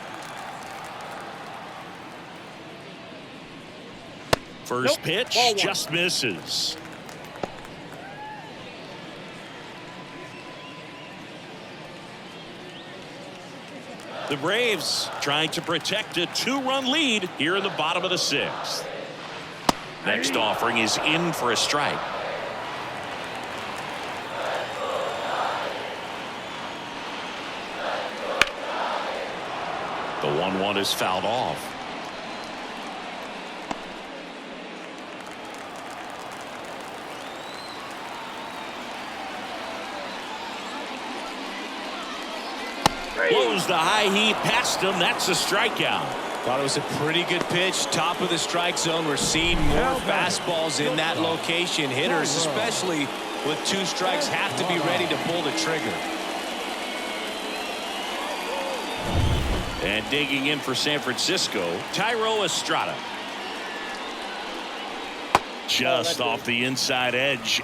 First pitch just misses. The Braves trying to protect a 2-run lead here in the bottom of the 6th. Next offering is in for a strike. The 1-1 is fouled off. Blows the high heat past him. That's a strikeout. Thought it was a pretty good pitch. Top of the strike zone. We're seeing more fastballs in that location. Hitters, especially with 2 strikes, have to be ready to pull the trigger. And digging in for San Francisco, Thairo Estrada. Just off the inside edge.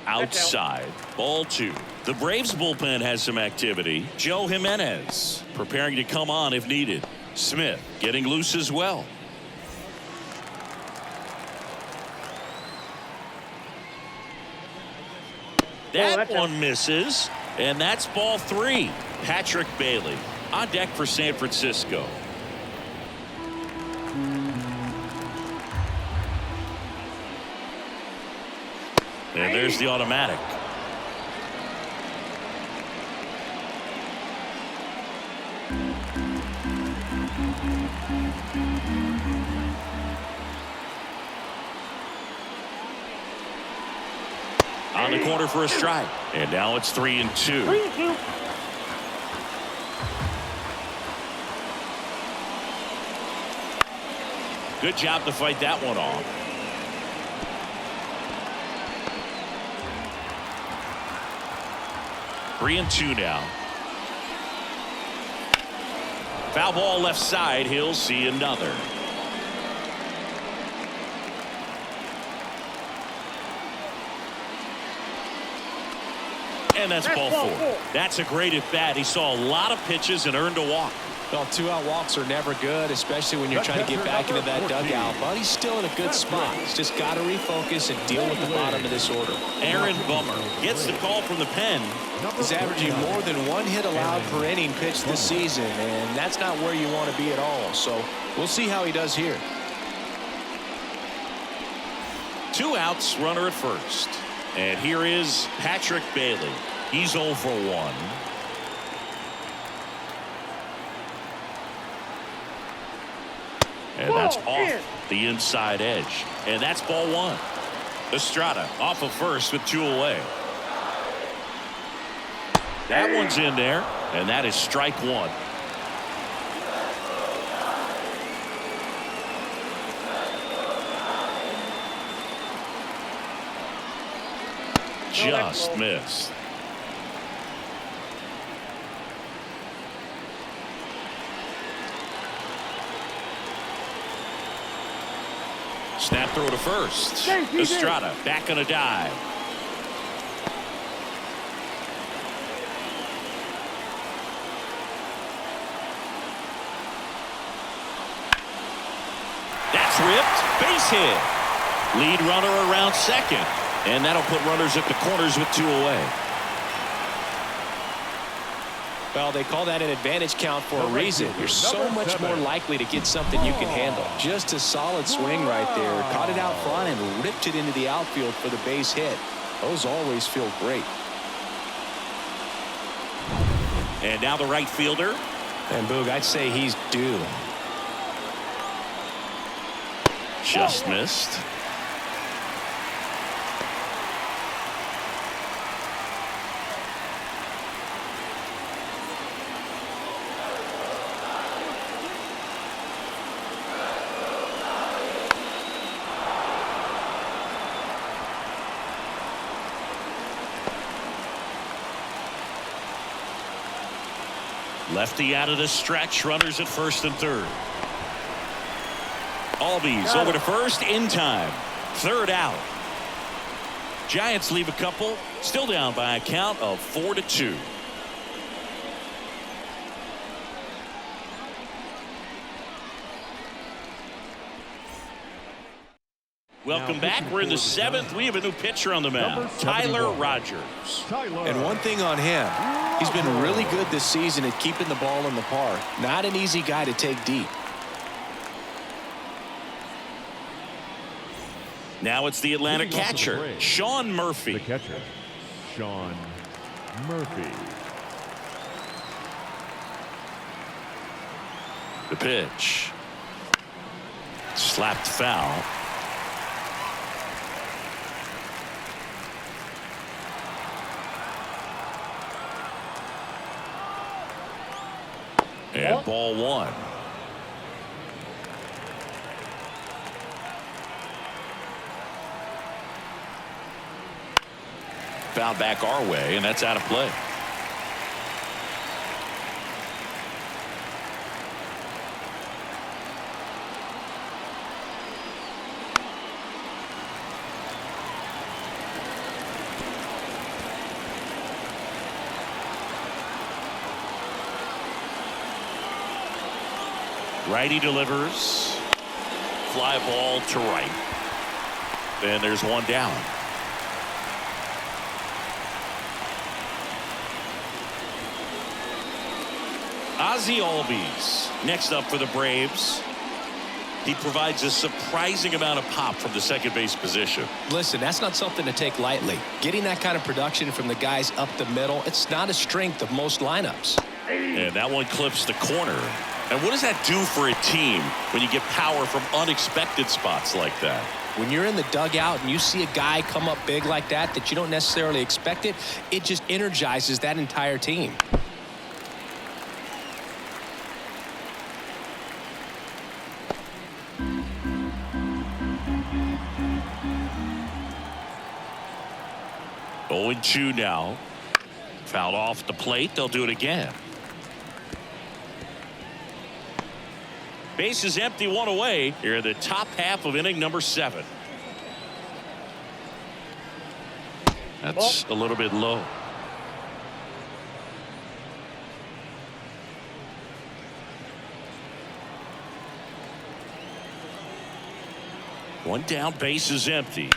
Outside, ball 2. The Braves bullpen has some activity. Joe Jimenez preparing to come on if needed. Smith getting loose as well. That one misses, and that's ball 3. Patrick Bailey on deck for San Francisco. And there's the automatic. On the corner for a strike. And now it's 3-2. 3-2. Good job to fight that one off. Three and 2 now. Foul ball left side. He'll see another. And that's ball 4. That's a great at bat. He saw a lot of pitches and earned a walk. Well, 2-out walks are never good, especially when you're trying to get back into that dugout. But he's still in a good spot. He's just got to refocus and deal with the bottom of this order. Aaron Bummer gets the call from the pen. He's averaging more than 1 hit allowed per inning pitched this season, and that's not where you want to be at all. So we'll see how he does here. 2 outs, runner at first. And here is Patrick Bailey. He's 0 for 1. And that's off the inside edge. And that's ball 1. Estrada off of first with 2 away. That one's in there. And that is strike 1. Just missed. Snap throw to first. Estrada back on a dive. That's ripped. Base hit. Lead runner around second. And that'll put runners at the corners with 2 away. Well, they call that an advantage count for a reason. You're so much more likely to get something you can handle. Just a solid swing right there. Caught it out front and ripped it into the outfield for the base hit. Those always feel great. And now the right fielder. And Boog, I'd say he's due. Just missed. Lefty out of the stretch. Runners at first and third. Albies over to first in time. 3rd out. Giants leave a couple. Still down by a count of 4-2. Welcome back. We're in the 7th. We have a new pitcher on the mound, Tyler Rogers. And one thing on him, he's been really good this season at keeping the ball in the park. Not an easy guy to take deep. Now it's the Atlanta catcher, Sean Murphy. The catcher, Sean Murphy. The pitch. Slapped foul. And ball 1. Foul back our way, and that's out of play. Righty delivers. Fly ball to right. Then there's one down. Ozzie Albies next up for the Braves. He provides a surprising amount of pop from the second base position. Listen, that's not something to take lightly. Getting that kind of production from the guys up the middle, it's not a strength of most lineups. And that one clips the corner. And what does that do for a team when you get power from unexpected spots like that? When you're in the dugout and you see a guy come up big like that you don't necessarily expect it, it just energizes that entire team. Oh, 0-2 now. Fouled off the plate. They'll do it again. Base is empty, 1 away here in the top half of inning number 7. That's a little bit low. One down, base is empty.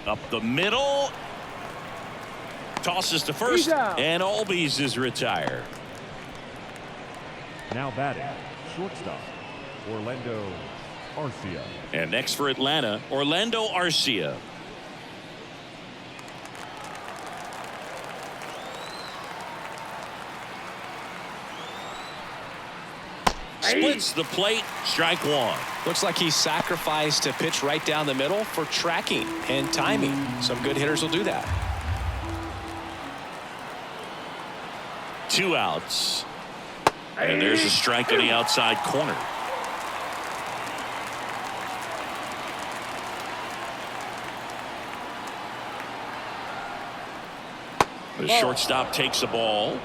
Up the middle. Tosses to first, and Albies is retired. Now batting, shortstop, Orlando Arcia. And next for Atlanta, Orlando Arcia. Splits the plate, strike one. Looks like he sacrificed to pitch right down the middle for tracking and timing. Some good hitters will do that. 2 outs. And there's a strike on the outside corner. The shortstop takes the ball.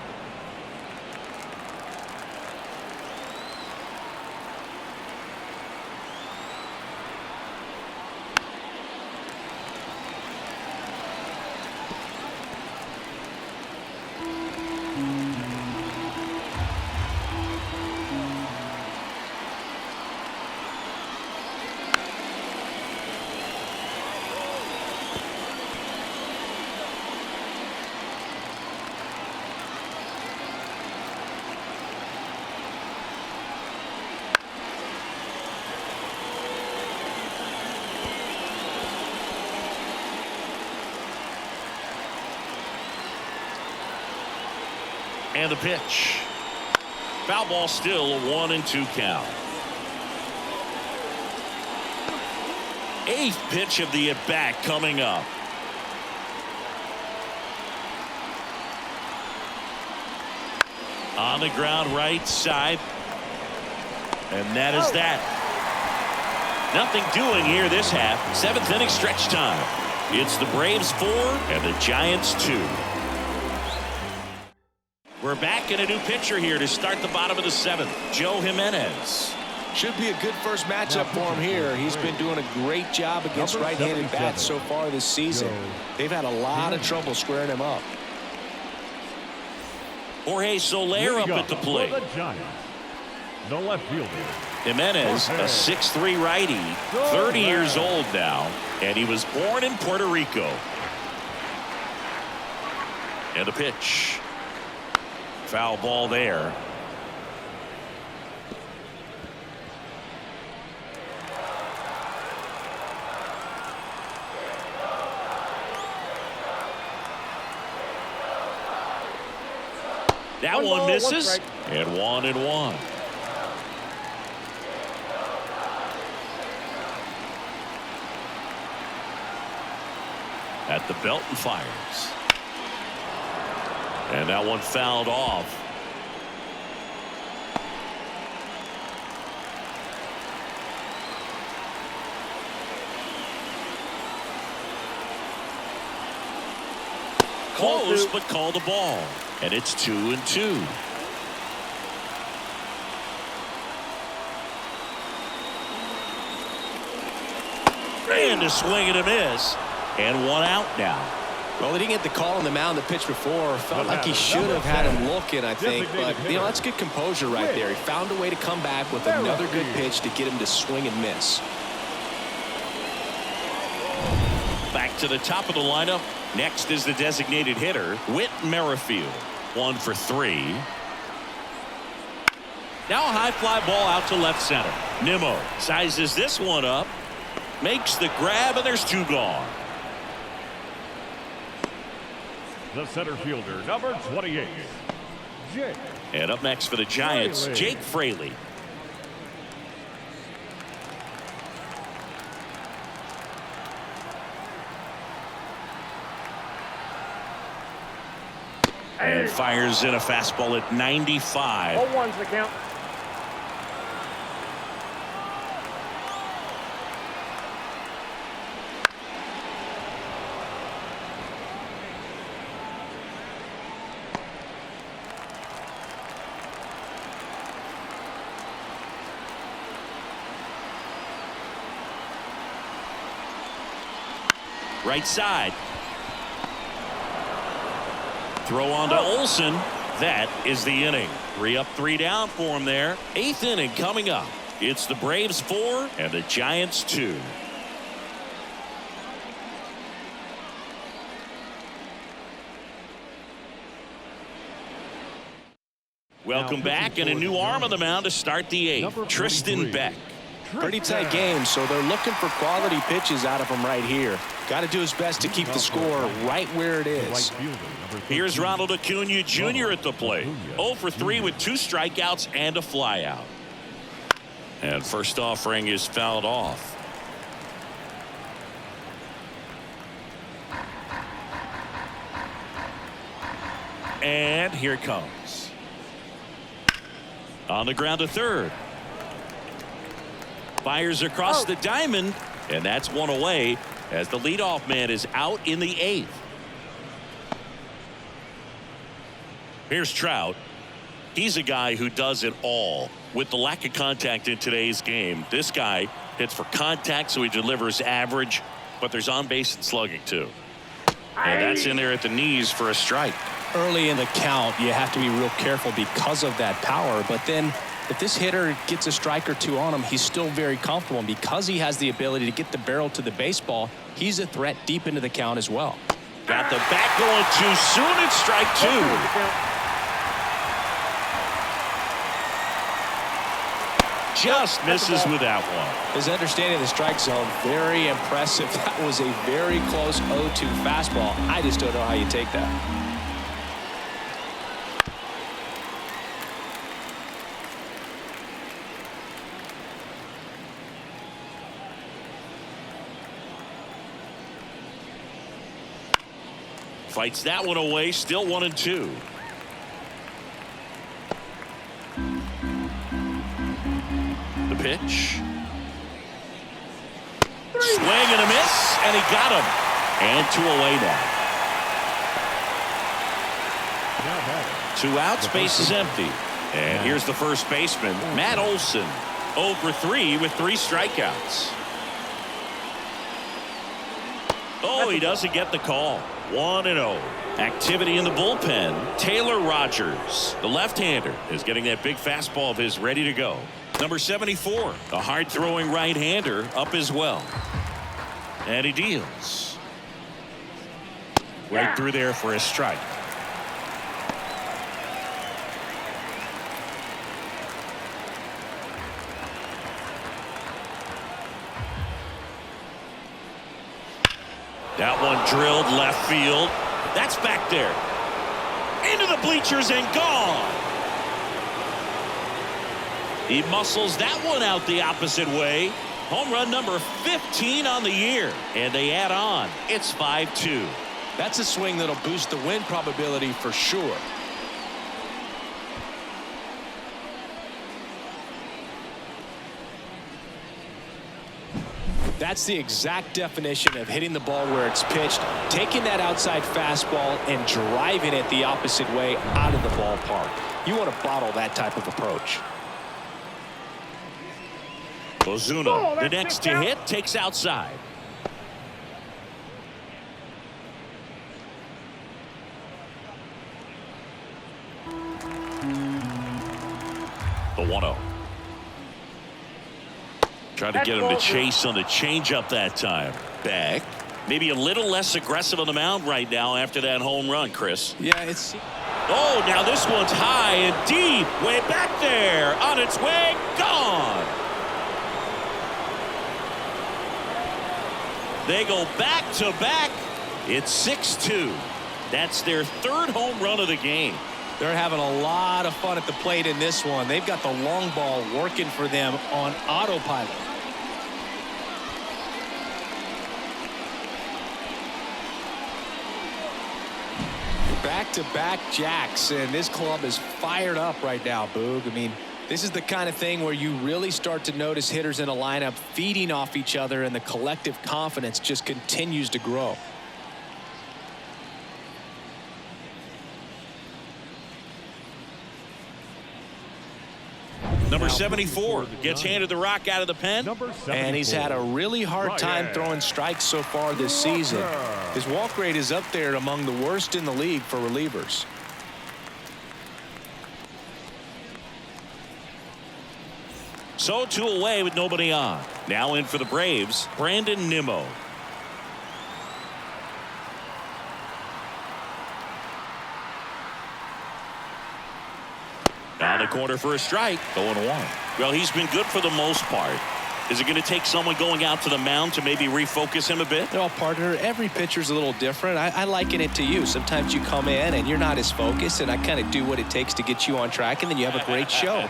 And the pitch. Foul ball, still a 1-2 count. 8th pitch of the at-bat coming up. On the ground, right side. And that is that. Nothing doing here this half. 7th inning stretch time. It's the Braves 4 and the Giants 2. We're back in a new pitcher here to start the bottom of the 7th. Joe Jimenez. Should be a good first matchup for him here. He's been doing a great job against right-handed bats so far this season. They've had a lot of trouble squaring him up. Jorge Soler up at the plate. The Giants, the left fielder. Jimenez, a 6'3" righty, 30 years old now, and he was born in Puerto Rico. And the pitch. Foul ball there. That one misses. And 1-1. At the belt and fires. And that one fouled off. Close, but called the ball. And it's 2-2. And a swing and a miss. And 1 out now. Well, he didn't get the call on the mound the pitch before. Felt like he should have had him looking, I think. But, you know, that's good composure right there. He found a way to come back with another good pitch to get him to swing and miss. Back to the top of the lineup. Next is the designated hitter, Whit Merrifield. 1 for 3. Now a high fly ball out to left center. Nimmo sizes this one up. Makes the grab, and there's 2 gone. The center fielder, number 28, Jake. And up next for the Giants, Jake Fraley. And fires in a fastball at 95. 0-1's the count. Right side. Throw on to Olsen. That is the inning. 3 up, 3 down for him there. 8th inning coming up. It's the Braves 4 and the Giants 2. Welcome back, and a new arm on the mound to start the eighth. Tristan Beck. Pretty tight game, so they're looking for quality pitches out of him right here. Got to do his best to keep the score right where it is. Here's Ronald Acuna Jr. at the plate. 0 for 3 with 2 strikeouts and a flyout. And first offering is fouled off. And here it comes. On the ground to third. Fires across the diamond, and that's one away as the leadoff man is out in the eighth. Here's Trout. He's a guy who does it all. With the lack of contact in today's game, this guy hits for contact, so he delivers average, but there's on base and slugging too. And that's in there at the knees for a strike. Early in the count, you have to be real careful because of that power, but then if this hitter gets a strike or two on him, he's still very comfortable. And because he has the ability to get the barrel to the baseball, he's a threat deep into the count as well. Got the bat going too soon. It's strike 2. Just misses with that one. His understanding of the strike zone, very impressive. That was a very close 0-2 fastball. I just don't know how you take that. Fights that one away, still 1-2. The pitch. Swing and a miss, and he got him. And 2 away now. 2 outs, base is empty. And here's the first baseman, Matt Olson. 0 for 3 with 3 strikeouts. Oh, he doesn't get the call. 1-0. Activity in the bullpen. Taylor Rogers, the left-hander, is getting that big fastball of his ready to go. Number 74, the hard-throwing right-hander, up as well. And he deals. Right through there for a strike. That one drilled left field. That's back there. Into the bleachers and gone. He muscles that one out the opposite way. Home run number 15 on the year. And they add on. It's 5-2. That's a swing that'll boost the win probability for sure. That's the exact definition of hitting the ball where it's pitched, taking that outside fastball and driving it the opposite way out of the ballpark. You want to bottle that type of approach. Ozuna, the next to hit, takes outside. The 1-0. Tried to get him to chase on the changeup that time. Beck, maybe a little less aggressive on the mound right now after that home run, Chris. Yeah, it's... Oh, now this one's high and deep. Way back there. On its way. Gone. They go back to back. It's 6-2. That's their 3rd home run of the game. They're having a lot of fun at the plate in this one. They've got the long ball working for them on autopilot. Back-to-back jacks, and this club is fired up right now, Boog. I mean, this is the kind of thing where you really start to notice hitters in a lineup feeding off each other, and the collective confidence just continues to grow. Number 74 gets handed the rock out of the pen. And he's had a really hard time throwing strikes so far this season. His walk rate is up there among the worst in the league for relievers. So 2 away with nobody on. Now in for the Braves, Brandon Nimmo. corner for a strike. 0-1. Well, he's been good for the most part. Is it going to take someone going out to the mound to maybe refocus him a bit? Well, partner, every pitcher's a little different. I liken it to you. Sometimes you come in and you're not as focused, and I kind of do what it takes to get you on track, and then you have a great show.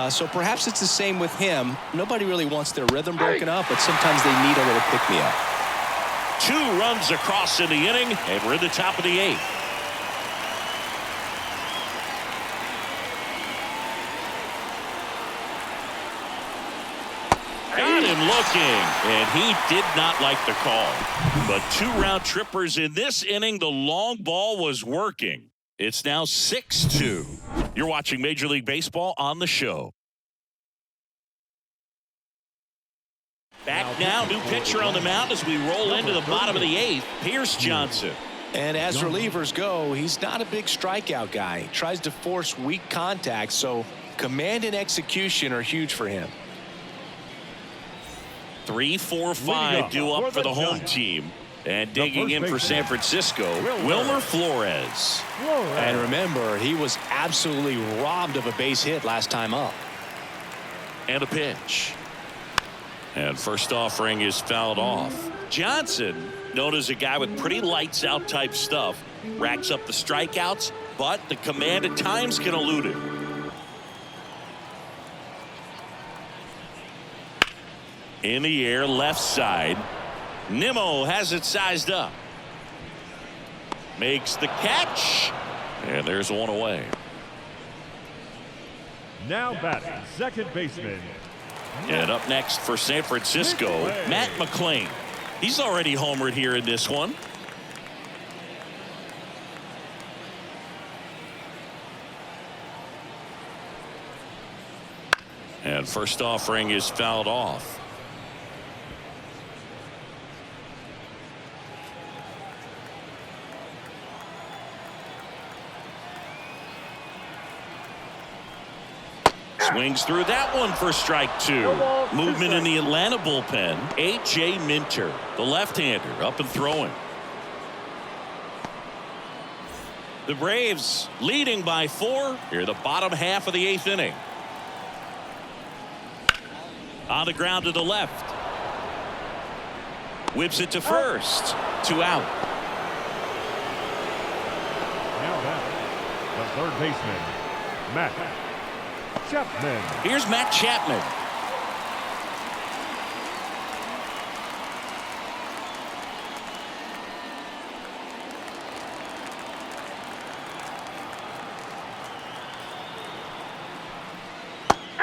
So perhaps it's the same with him. Nobody really wants their rhythm broken up, but sometimes they need a little pick-me-up. 2 runs across in the inning, and we're in the top of the 8th. Got him looking, and he did not like the call. But 2 round trippers in this inning. The long ball was working. It's now 6-2. You're watching Major League Baseball on the show. Back now, new pitcher on the mound as we roll into the bottom of the 8th, Pierce Johnson. And as relievers go, he's not a big strikeout guy. He tries to force weak contact, so command and execution are huge for him. 3, 4, 5 due up for the home team. And digging in for San Francisco, Wilmer Flores. And remember, he was absolutely robbed of a base hit last time up. And a pitch. And first offering is fouled off. Johnson, known as a guy with pretty lights out type stuff, racks up the strikeouts, but the command at times can elude him. In the air, left side. Nimmo has it sized up. Makes the catch. And there's one away. Now batting, second baseman. And up next for San Francisco, Matt McLain. He's already homered here in this one. And first offering is fouled off. Swings through that one for strike 2. Movement in the Atlanta bullpen. A.J. Minter, the left-hander, up and throwing. The Braves leading by 4 here the bottom half of the 8th inning. On the ground to the left. Whips it to first. 2 out. Now batting, the third baseman, Matt Chapman. Here's Matt Chapman.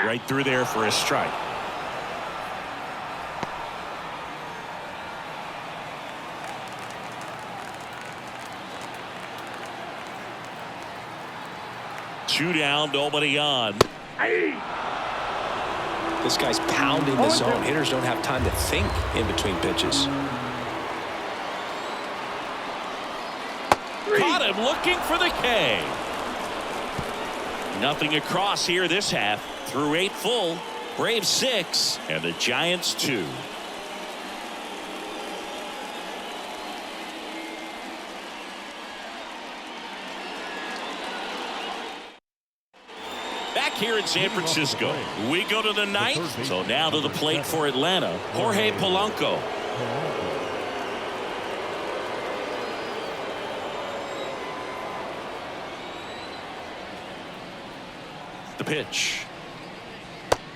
Right through there for a strike. Two down, nobody on. This guy's pounding the zone. Hitters don't have time to think in between pitches. Caught him looking for the K. Nothing across here this half. Through 8 full. Braves 6 and the Giants 2. Back here in San Francisco, we go to the 9th. So now to the plate for Atlanta, Jorge Polanco. The pitch.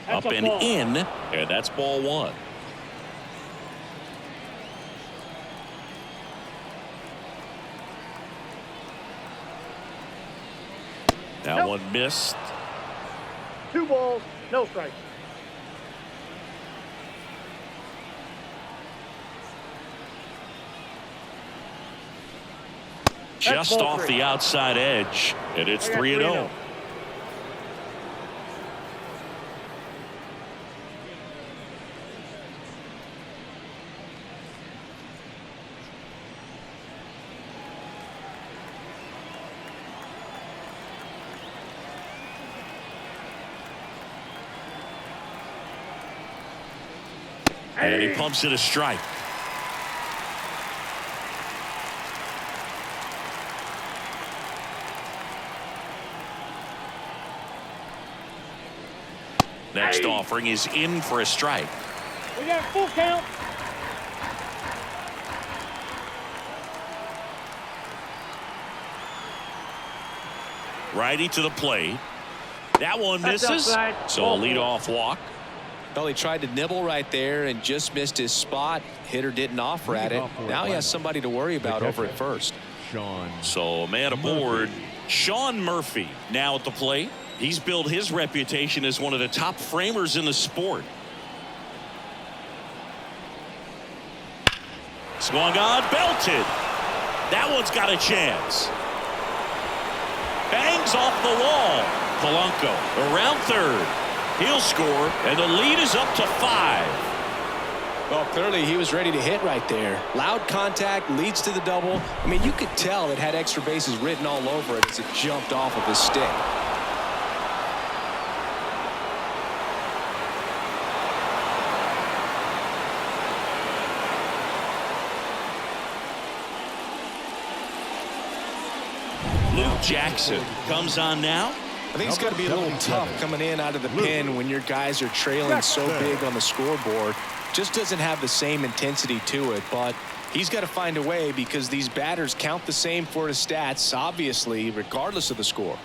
Up and in, and that's ball 1. That one missed. 2 balls, no strikes. Just off the outside edge, and it's 3-0. And he pumps it a strike. next offering is in for a strike. We got full count. Righty to the plate. That one That's misses. outside. So a Ball leadoff walk. Well, he tried to nibble right there and just missed his spot. Hitter didn't offer at it. Now he has somebody to worry about over at first. Sean. So a man aboard. Sean Murphy now at the plate. He's built his reputation as one of the top framers in the sport. Swung on, belted. That one's got a chance. Bangs off the wall. Polanco around third. He'll score, and the lead is up to 5. Well, clearly he was ready to hit right there. Loud contact leads to the double. I mean, you could tell it had extra bases written all over it as it jumped off of his stick. Luke Jackson comes on now. I think it's got to be a little tough coming in out of the pen when your guys are trailing so big on the scoreboard. Just doesn't have the same intensity to it, but he's got to find a way because these batters count the same for his stats, obviously, regardless of the score.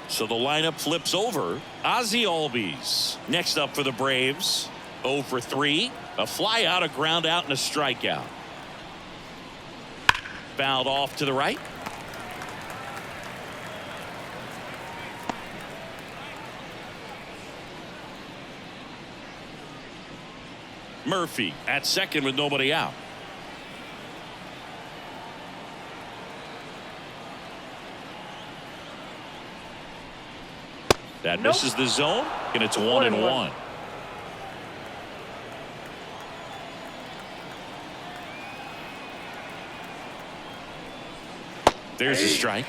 So the lineup flips over. Ozzie Albies next up for the Braves. 0 for 3. A fly out, a ground out, and a strikeout. Fouled off to the right. Murphy at second with nobody out. That misses the zone, and it's 1-1. There's a strike.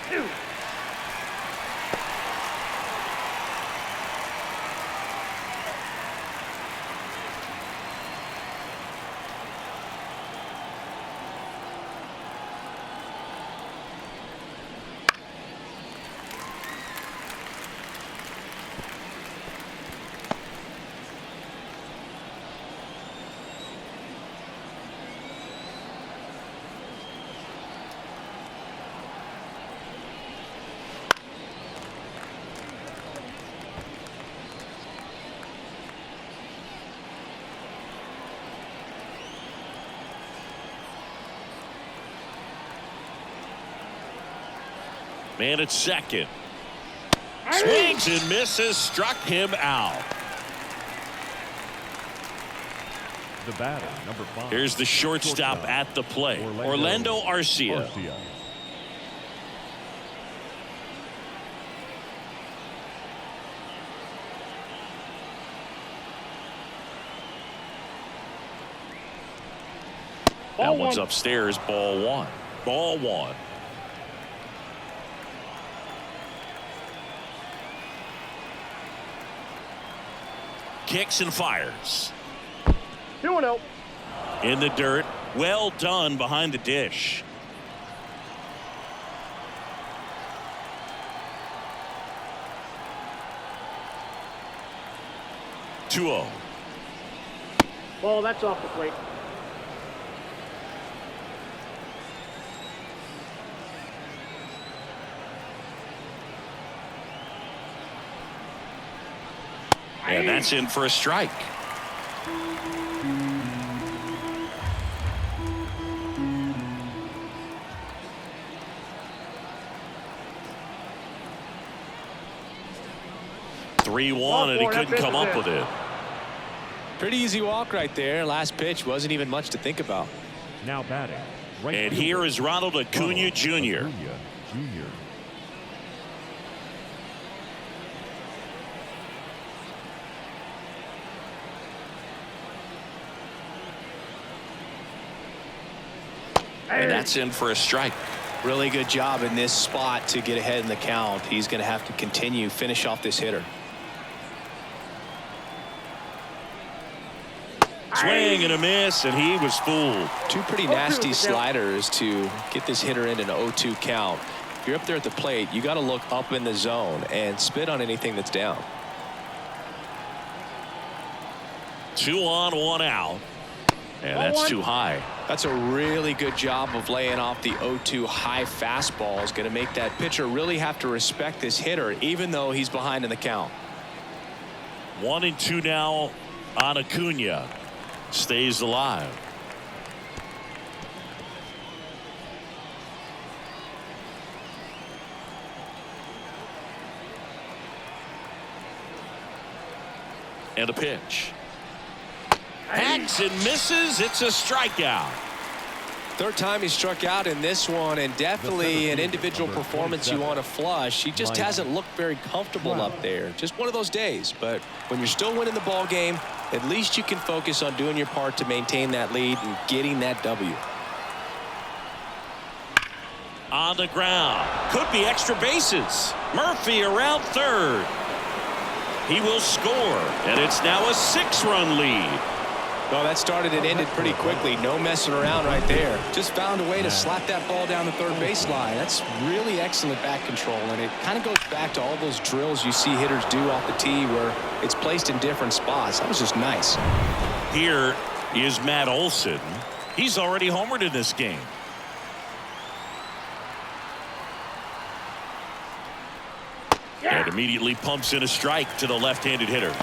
Man at second. Swings and misses. Struck him out. The batter, number 5. Here's the shortstop at the plate. Orlando Arcia. That one's upstairs. Ball 1. Ball 1. Kicks and fires. 2-0. In the dirt. Well done behind the dish. Two-0. Ball, that's off the plate. And that's in for a strike. Three-1, and he couldn't come up with it. Pretty easy walk right there. Last pitch wasn't even much to think about. Now batting. Right And fielder, here is Ronald Acuna Jr. Acuna Jr. And that's in for a strike. Really good job in this spot to get ahead in the count. He's going to have to continue, finish off this hitter. Swing and a miss, and he was fooled. Two pretty nasty sliders to get this hitter into an 0-2 count. If you're up there at the plate, you got to look up in the zone and spit on anything that's down. 2 on, 1 out. And that's too high. That's a really good job of laying off the 0-2 high fastball. Is going to make that pitcher really have to respect this hitter, even though he's behind in the count. 1-2 now on Acuna. Stays alive. And a pitch. Hacks and misses. It's a strikeout. Third time he struck out in this one, and definitely an individual performance you want to flush. He just hasn't looked very comfortable up there. Just one of those days. But when you're still winning the ball game, at least you can focus on doing your part to maintain that lead and getting that W. On the ground. Could be extra bases. Murphy around third. He will score, and it's now a 6-run lead. Well, that started and ended pretty quickly. No messing around right there. Just found a way to slap that ball down the third baseline. That's really excellent back control, and it kind of goes back to all those drills you see hitters do off the tee where it's placed in different spots. That was just nice. Here is Matt Olson. He's already homered in this game. And immediately pumps in a strike to the left-handed hitter.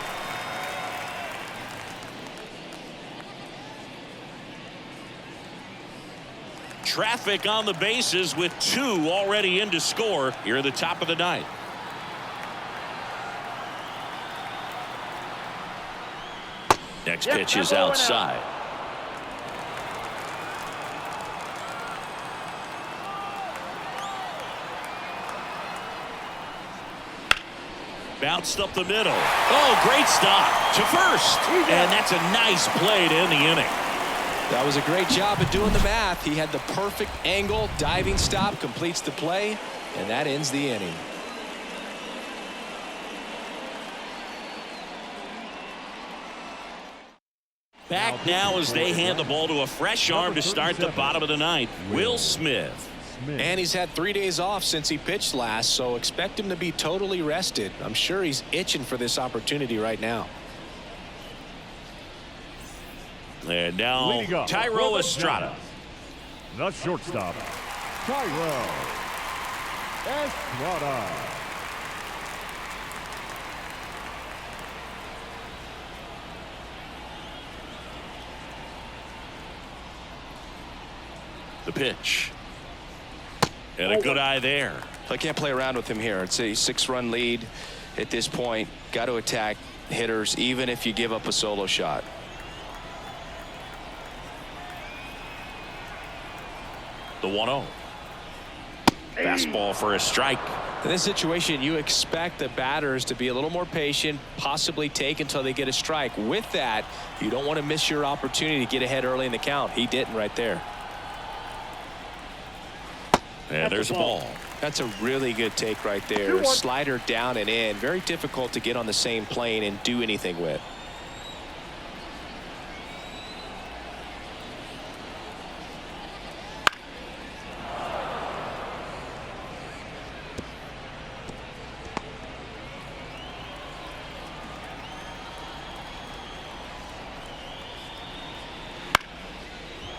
Traffic on the bases with 2 already in to score here at the top of the ninth. Next pitch is outside. Bounced up the middle. Oh, great stop to first. And that's a nice play to end the inning. That was a great job of doing the math. He had the perfect angle, diving stop, completes the play, and that ends the inning. Back now as they hand the ball to a fresh arm to start the bottom of the ninth, Will Smith. And he's had 3 days off since he pitched last, so expect him to be totally rested. I'm sure he's itching for this opportunity right now. And now Thairo Estrada. The shortstop, Thairo Estrada. The pitch. And a good eye there. I can't play around with him here. It's a 6-run lead at this point. Got to attack hitters even if you give up a solo shot. The 1-0. Fastball for a strike. In this situation, you expect the batters to be a little more patient, possibly take until they get a strike. With that, you don't want to miss your opportunity to get ahead early in the count. He didn't right there. And there's a ball. That's a really good take right there. Slider down and in. Very difficult to get on the same plane and do anything with.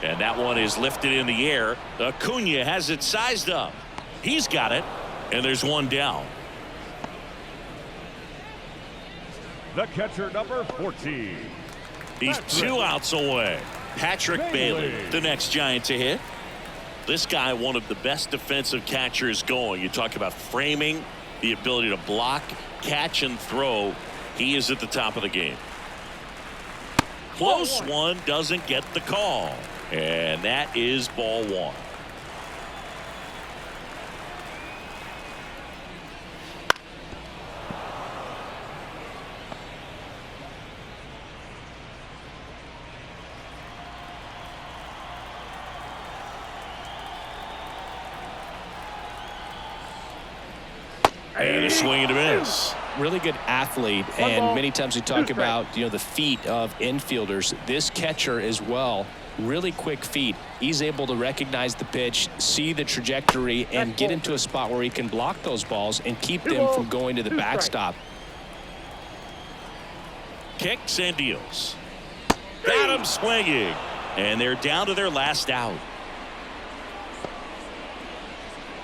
And that one is lifted in the air. Acuna has it sized up. He's got it. And there's one down. The catcher, number 14. He's 2 outs away. Patrick Bailey, the next Giant to hit. This guy, one of the best defensive catchers going. You talk about framing, the ability to block, catch, and throw. He is at the top of the game. Close one, doesn't get the call. And that is ball 1. And a swing and a miss. Really good athlete, and many times we talk about the feet of infielders. This catcher as well, really quick feet. He's able to recognize the pitch, see the trajectory, and get into a spot where he can block those balls and keep them from going to the backstop. Kicks and deals. Got him swinging. And they're down to their last out.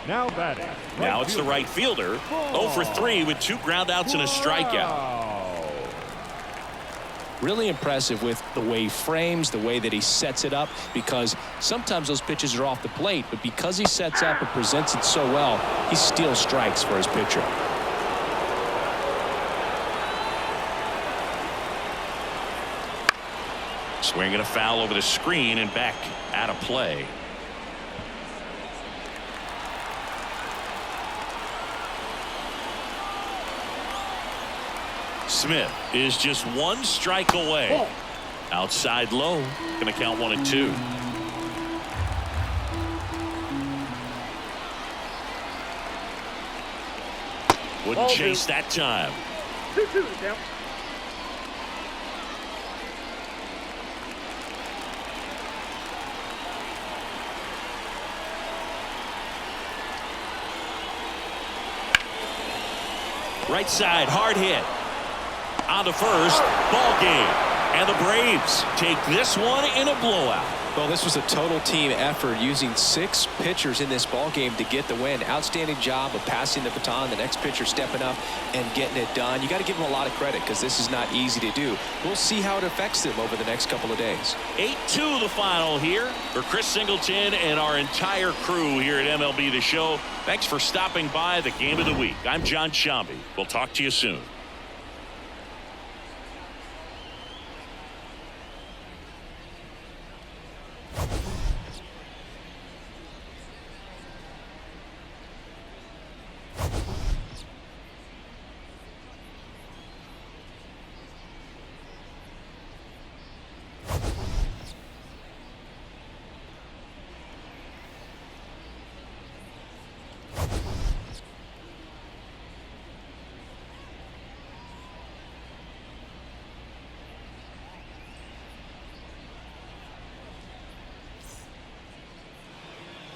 Now batting. Now it's the right fielder. 0 for 3 with 2 groundouts and a strikeout. Really impressive with the way he frames, the way that he sets it up, because sometimes those pitches are off the plate, but because he sets up and presents it so well, he steals strikes for his pitcher. Swinging a foul over the screen and back out of play. Smith is just 1 strike away. Outside low. Going to count 1 and 2. Wouldn't chase that time. 2-2 the count. Right side, hard hit. On to first, ball game. And the Braves take this one in a blowout. Well, this was a total team effort, using 6 pitchers in this ball game to get the win. Outstanding job of passing the baton, the next pitcher stepping up and getting it done. You got to give them a lot of credit, because this is not easy to do. We'll see how it affects them over the next couple of days. 8-2 the final here. For Chris Singleton and our entire crew here at MLB The Show, thanks for stopping by the Game of the Week. I'm John Sciambi. We'll talk to you soon.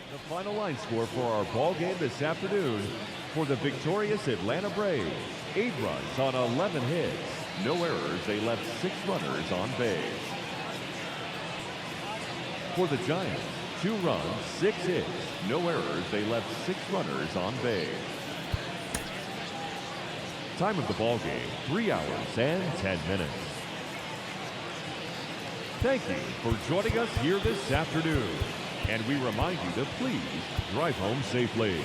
The final line score for our ball game this afternoon: for the victorious Atlanta Braves, 8 runs on 11 hits, no errors. They left 6 runners on base. For the Giants, 2 runs, 6 hits, no errors. They left 6 runners on base. Time of the ball game: 3 hours and 10 minutes. Thank you for joining us here this afternoon. And we remind you to please drive home safely.